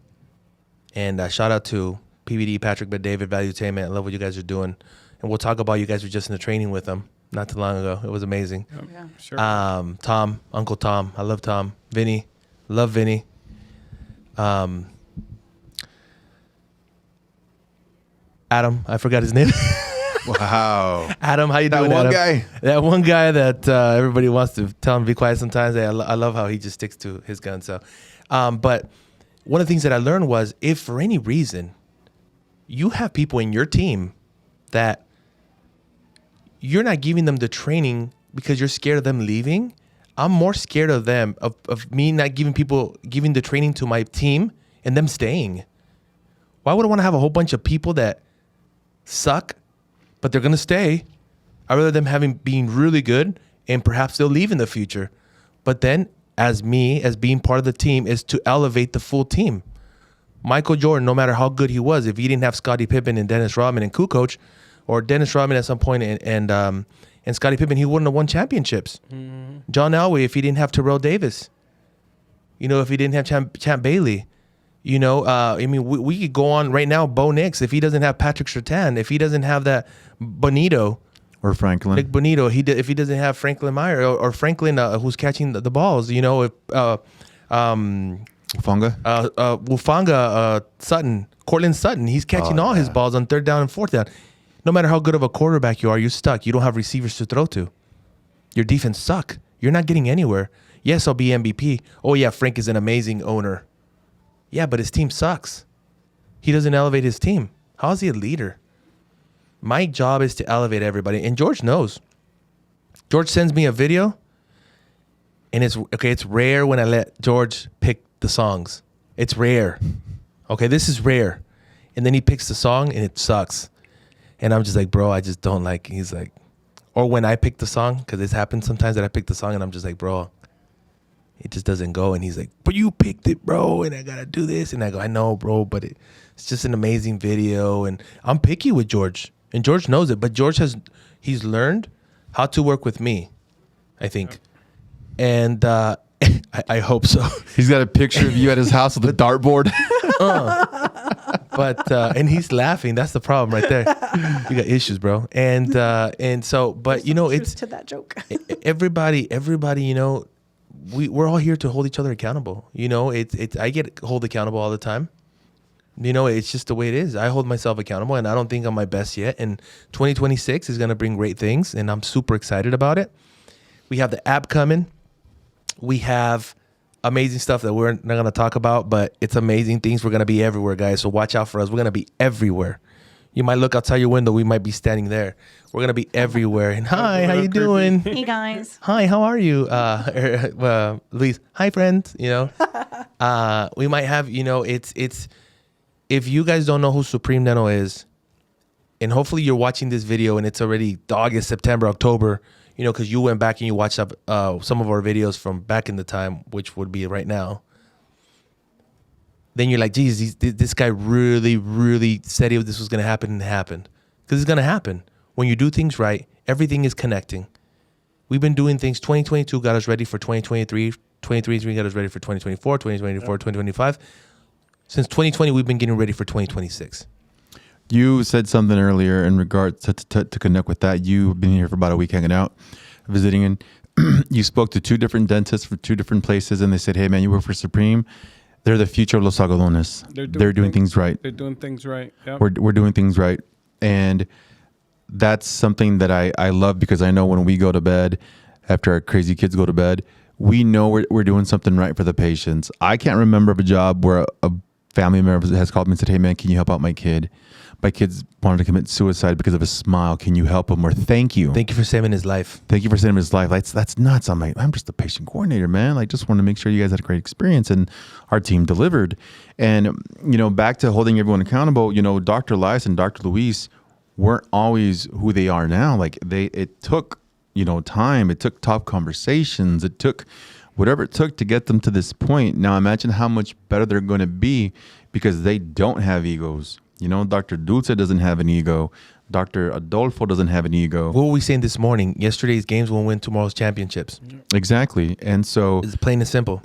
And shout out to PBD, Patrick Bet-David, Valuetainment. I love what you guys are doing. And we'll talk about you guys were just in the training with them not too long ago. It was amazing. Yeah, sure. Tom, Uncle Tom. I love Tom. Vinny. Love Vinny. Adam. I forgot his name. Wow. Adam, how you doing, That one Adam? guy. That one guy that everybody wants to tell him to be quiet sometimes. I love how he just sticks to his gun. So, but one of the things that I learned was if for any reason you have people in your team that you're not giving them the training because you're scared of them leaving, I'm more scared of them, of me not giving the training to my team and them staying. Why would I want to have a whole bunch of people that suck, but they're going to stay? I'd rather them being really good and perhaps they'll leave in the future. But then as being part of the team is to elevate the full team. Michael Jordan, no matter how good he was, if he didn't have Scottie Pippen and Dennis Rodman and Kukoc, or Dennis Rodman at some point and Scottie Pippen, he wouldn't have won championships. Mm-hmm. John Elway, if he didn't have Terrell Davis, if he didn't have Champ Bailey, we could go on right now. Bo Nix, if he doesn't have Patrick Surtain, if he doesn't have that Bonito or Franklin, Nick Bonito, if he doesn't have Franklin Meyer or Franklin who's catching the balls, Wufanga Sutton, Cortland Sutton, he's catching all his balls on 3rd down and 4th down. No matter how good of a quarterback you are, you're stuck. You don't have receivers to throw to. Your defense suck. You're not getting anywhere. Yes, I'll be MVP. Oh yeah, Frank is an amazing owner. Yeah, but his team sucks. He doesn't elevate his team. How is he a leader? My job is to elevate everybody. And George knows. George sends me a video. And it's rare when I let George pick the songs. It's rare. Okay, this is rare. And then he picks the song and it sucks. And I'm just like, bro, I just don't like it. He's like, or when I pick the song, because it's happened sometimes that I pick the song and I'm just like, bro, it just doesn't go. And he's like, but you picked it, bro, and I got to do this. And I go, I know, bro, but it's just an amazing video. And I'm picky with George. And George knows it. But he's learned how to work with me, I think. And I hope so. He's got a picture of you at his house with a dartboard. and he's laughing. That's the problem right there. You got issues, bro. And so, but you know, it's to that joke. everybody, you know, we're all here to hold each other accountable. You know, it's I get held accountable all the time. You know, it's just the way it is. I hold myself accountable, and I don't think I'm my best yet. And 2026 is going to bring great things, and I'm super excited about it. We have the app coming. We have amazing stuff that we're not going to talk about, but it's amazing things. We're going to be everywhere, guys. So watch out for us. We're going to be everywhere. You might look outside your window. We might be standing there. We're going to be everywhere. And hi, how you doing? Hey, guys. Hi, how are you? Luis, hi, friends. You know, we might have, you know, it's, if you guys don't know who Supreme Dental is, and hopefully you're watching this video and it's already August, September, October, you know, because you went back and you watched up some of our videos from back in the time, which would be right now. Then you're like, geez, this guy really, really said this was going to happen, and it happened. Because it's going to happen. When you do things right, everything is connecting. We've been doing things. 2022 got us ready for 2023. 2023 got us ready for 2024, 2024, 2025. Since 2020, we've been getting ready for 2026. You said something earlier in regards to connect with that. You've been here for about a week hanging out, visiting, and you spoke to two different dentists for two different places, and they said, hey, man, you work for Supreme. They're the future of Los Algodones. They're doing things right. They're doing things right. Yep. We're doing things right. And that's something that I love, because I know when we go to bed, after our crazy kids go to bed, we know we're doing something right for the patients. I can't remember of a job where a family member has called me and said, hey, man, can you help out my kid? My kid's wanted to commit suicide because of a smile. Can you help him? Or thank you. Thank you for saving his life. Thank you for saving his life. That's nuts. I'm just a patient coordinator, man. Like, just want to make sure you guys had a great experience, and our team delivered. And, you know, back to holding everyone accountable, you know, Dr. Elias and Dr. Luis weren't always who they are now. Like, it took, you know, time. It took tough conversations. It took whatever it took to get them to this point. Now imagine how much better they're going to be, because they don't have egos. You know, Dr. Dulce doesn't have an ego. Dr. Adolfo doesn't have an ego. What were we saying this morning? Yesterday's games will win tomorrow's championships. Exactly. And so it's plain and simple.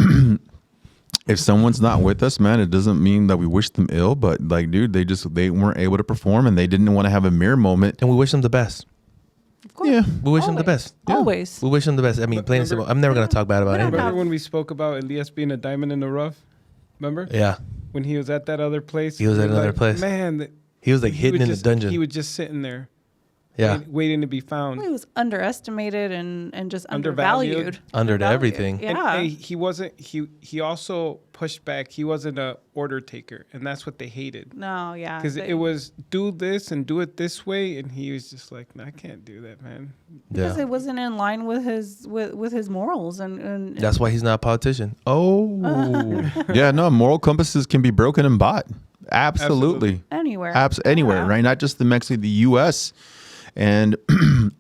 If someone's not with us, man, it doesn't mean that we wish them ill, but like, dude, they weren't able to perform, and they didn't want to have a mirror moment. And we wish them the best. Of course. Yeah. We wish them the best. Yeah. Always. We wish them the best. I mean, plain and simple. I'm never going to talk bad about anybody. Remember when we spoke about Elias being a diamond in the rough? Remember? Yeah. When he was at that other place? He was at another place. Man. He was like hidden in the dungeon. He was just sitting there. Yeah. Waiting to be found. He was underestimated and just undervalued. Under everything. Yeah. And he wasn't, he also pushed back. He wasn't a order taker. And that's what they hated. No, yeah. Because it was do this and do it this way. And he was just like, no, I can't do that, man. Because it wasn't in line with his morals. And that's why he's not a politician. Oh. Yeah, no, moral compasses can be broken and bought. Absolutely. Anywhere. Anywhere, right? Not just the U.S. And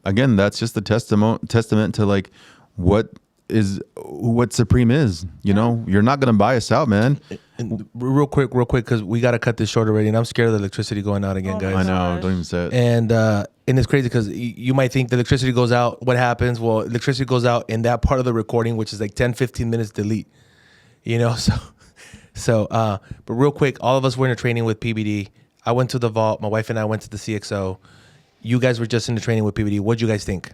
again, that's just a testament to like what Supreme is. You know, you're not going to buy us out, man. And real quick, because we got to cut this short already. And I'm scared of the electricity going out again, guys. I know. Don't even say it. And it's crazy because you might think the electricity goes out. What happens? Well, electricity goes out in that part of the recording, which is like 10, 15 minutes delete. You know, So, but real quick, all of us were in a training with PBD. I went to the vault. My wife and I went to the CXO. You guys were just in the training with PBD. What'd you guys think?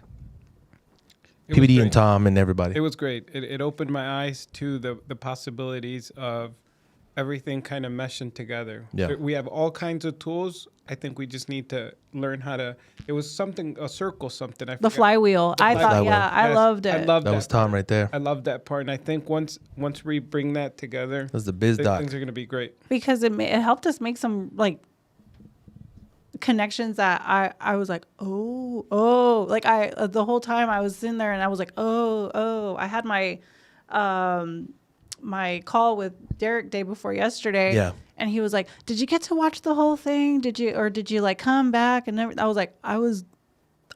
PBD and Tom and everybody. It was great. It opened my eyes to the possibilities of everything kind of meshing together. Yeah. We have all kinds of tools. I think we just need to learn how to. It was a circle, something. I the flywheel. I thought, yeah, I loved it. I loved that. That was Tom right there. I love that part, and I think once we bring that together, that's the biz doc. Things are going to be great because it helped us make some like connections that I was like, like the whole time I was in there and I was like, I had my my call with Derek day before yesterday. Yeah. And he was like, did you get to watch the whole thing? Did you like come back? And I was like, I was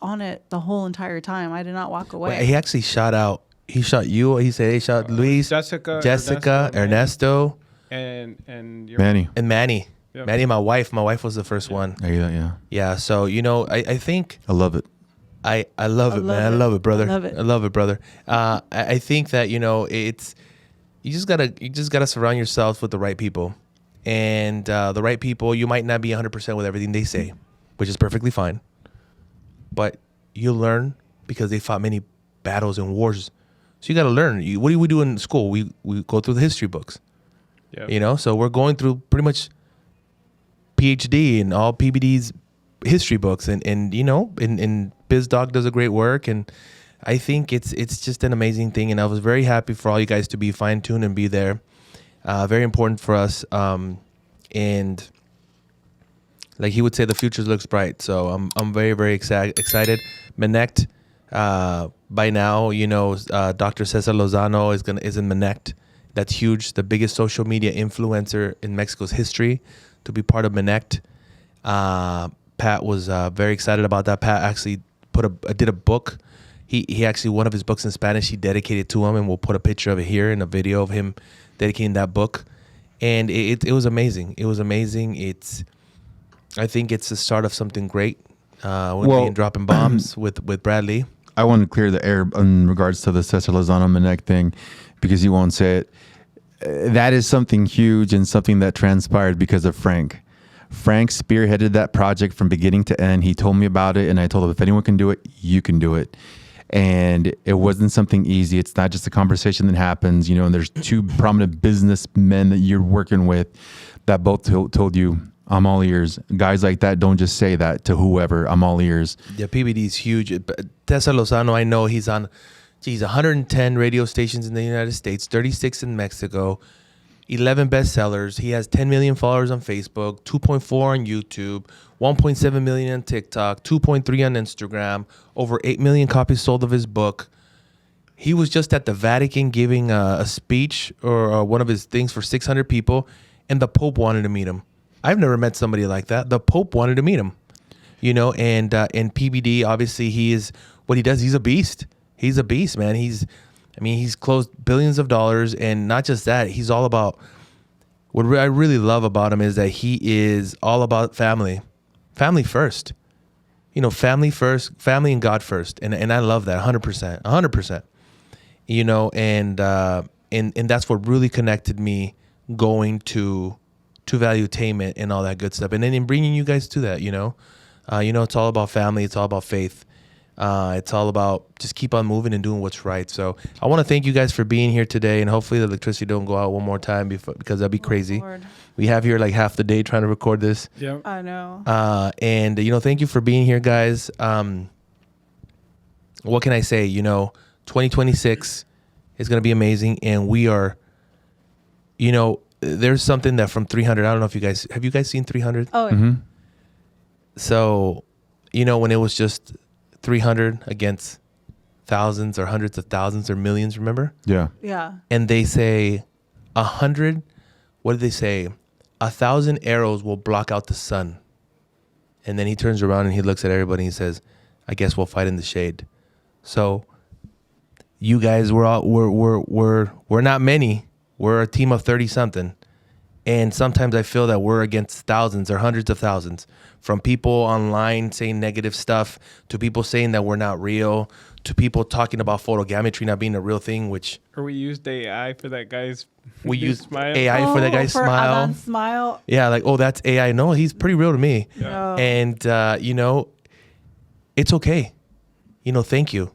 on it the whole entire time. I did not walk away. Well, he actually he shot you. He said he shot Luis, Jessica, Ernesto, and Manny. And Manny. Yep. Manny, my wife. My wife was the first one. Yeah. Yeah. So, you know, I think I love it. I love it, man. I love it, brother. I love it, brother. I think that, you know, you just gotta surround yourself with the right people. and the right people, you might not be 100% with everything they say, which is perfectly fine. But you learn because they fought many battles and wars. So you got to learn. What do we do in school? We go through the history books. Yep. You know, so we're going through pretty much PhD and all PBD's history books, and you know, and BizDoc does a great work, and I think it's just an amazing thing, and I was very happy for all you guys to be fine-tuned and be there. Very important for us, and like he would say, the future looks bright. So I'm very, very excited. Menect, by now, you know, Dr. Cesar Lozano is in Menect. That's huge. The biggest social media influencer in Mexico's history to be part of Menect. Pat was very excited about that. Pat actually did a book. He actually, one of his books in Spanish, he dedicated to him, and we'll put a picture of it here and a video of him dedicating that book. And it was amazing. It was amazing. I think it's the start of something great. Being dropping bombs with Bradley. I want to clear the air in regards to the Cesar Lozano Menec thing, because you won't say it. That is something huge and something that transpired because of Frank. Frank spearheaded that project from beginning to end. He told me about it, and I told him, if anyone can do it, you can do it. And it wasn't something easy. It's not just a conversation that happens, you know, and there's two prominent businessmen that you're working with that both told you, I'm all ears. Guys like that don't just say that to whoever. I'm all ears. Yeah, PBD is huge. Cesar Lozano, I know he's on, 110 radio stations in the United States, 36 in Mexico, 11 bestsellers. He has 10 million followers on Facebook, 2.4 on YouTube, 1.7 million on TikTok, 2.3 on Instagram, over 8 million copies sold of his book. He was just at the Vatican giving a speech or one of his things for 600 people, and the Pope wanted to meet him. I've never met somebody like that. The Pope wanted to meet him, you know, and PBD, obviously he is what he does. He's a beast. He's a beast, man. He's closed billions of dollars, and not just that, he's all about, what I really love about him is that he is all about family first, you know, family first, family and God first. And I love that 100%, you know, and that's what really connected me going to Valuetainment and all that good stuff. And then in bringing you guys to that, you know, it's all about family. It's all about faith. It's all about just keep on moving and doing what's right. So I want to thank you guys for being here today, and hopefully the electricity don't go out one more time because that'd be crazy. Lord. We have here like half the day trying to record this. Yep. I know. And you know, thank you for being here, guys. What can I say? You know, 2026 is going to be amazing, and we are, you know, there's something that from 300. I don't know if have you guys seen 300? Oh, yeah. Mm-hmm. So, you know, when it was just 300 against thousands or hundreds of thousands or millions, remember? Yeah. Yeah. And they say 100, what did they say? 1,000 arrows will block out the sun. And then he turns around and he looks at everybody and he says, I guess we'll fight in the shade. So you guys, we're not many. We're a team of 30 something. And sometimes I feel that we're against thousands or hundreds of thousands, from people online saying negative stuff to people saying that we're not real to people talking about photogrammetry not being a real thing, which... Or we used AI for that guy's We used smile. AI for that guy's for smile. Adam's smile. Yeah, like, oh, that's AI. No, he's pretty real to me. Yeah. And, you know, it's okay. You know, thank you.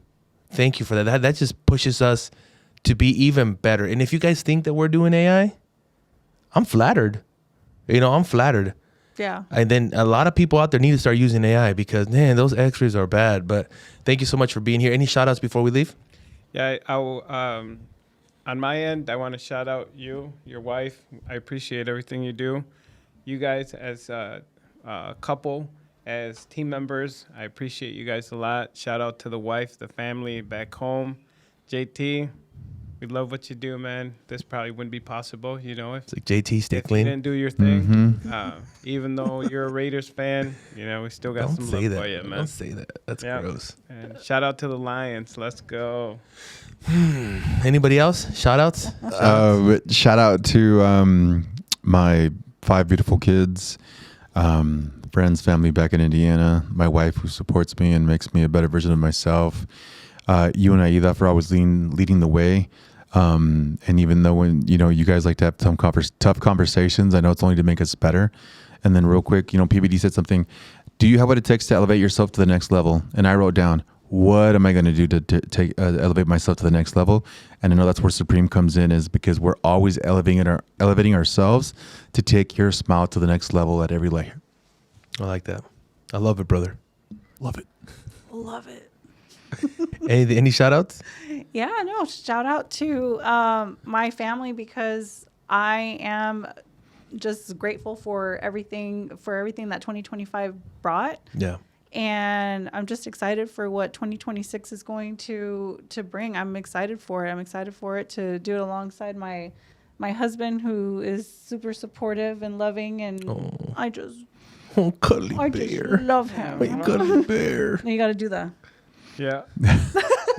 Thank you for that. That just pushes us to be even better. And if you guys think that we're doing AI, I'm flattered. You know, I'm flattered. Yeah. And then a lot of people out there need to start using AI because, man, those x-rays are bad. But thank you so much for being here. Any shout outs before we leave? Yeah, on my end, I want to shout out you, your wife. I appreciate everything you do. You guys as a couple, as team members, I appreciate you guys a lot. Shout out to the wife, the family back home. JT, we love what you do, man. This probably wouldn't be possible, you know, if, It's like JT, stay if you clean. didn't do your thing. Mm-hmm. Even though you're a Raiders fan, you know, we still got Don't some say love that. for you, man. Don't say that. That's Yeah. gross. And shout out to the Lions. Let's go. Anybody else? Shout outs? Shout out to my 5 beautiful kids, friends, family back in Indiana, my wife who supports me and makes me a better version of myself, you and Aida for always leading the way. And even though when, you guys like to have tough conversations, I know it's only to make us better. And then real quick, PBD said something, do you have what it takes to elevate yourself to the next level? And I wrote down, what am I going to do to elevate myself to the next level? And I know that's where Supreme comes in, is because we're always elevating ourselves to take your smile to the next level at every layer. I like that. I love it, brother. Love it. Love it. Any shout outs? Yeah, no, shout out to my family, because I am just grateful for everything that 2025 brought. Yeah. And I'm just excited for what 2026 is going to bring. I'm excited for it. I'm excited for it to do it alongside my husband, who is super supportive and loving, and I just cuddly I bear. just love him. My cuddly bear. You got to do that. Yeah.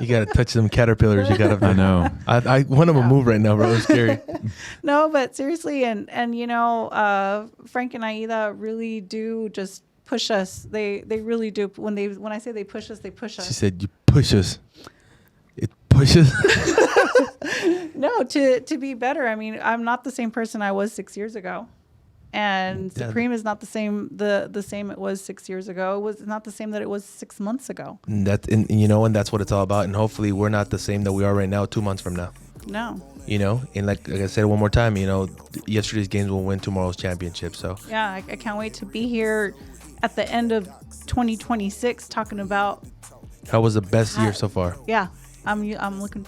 You gotta touch them caterpillars. You gotta. I know. I want them to move right now, bro. It's scary. No, but seriously, and Frank and Aida really do just push us. They really do. When I say they push us, they push us. She said, "You push us." It pushes. No, to be better. I mean, I'm not the same person I was 6 years ago. And Supreme is not the same the same it was 6 years ago. It was not the same that it was 6 months ago. And that's what it's all about. And hopefully we're not the same that we are right now 2 months from now. No. And like I said one more time, yesterday's games will win tomorrow's championship. So Yeah, I can't wait to be here at the end of 2026 talking about how was the best year so far? Yeah, I'm looking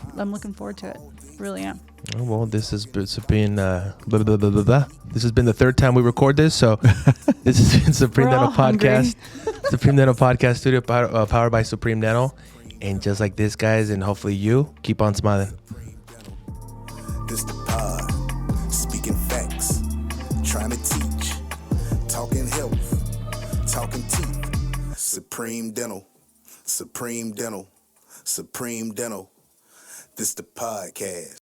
forward to it. Really am. Well, this has been blah, blah, blah, blah, blah. This has been the third time we record this, so this has been Supreme Dental Podcast, Supreme Dental Podcast Studio, powered by Supreme Dental, and just like this, guys, and hopefully you keep on smiling. This the pod, speaking facts, trying to teach, talking health, talking teeth. Supreme Dental, Supreme Dental, Supreme Dental. This the podcast.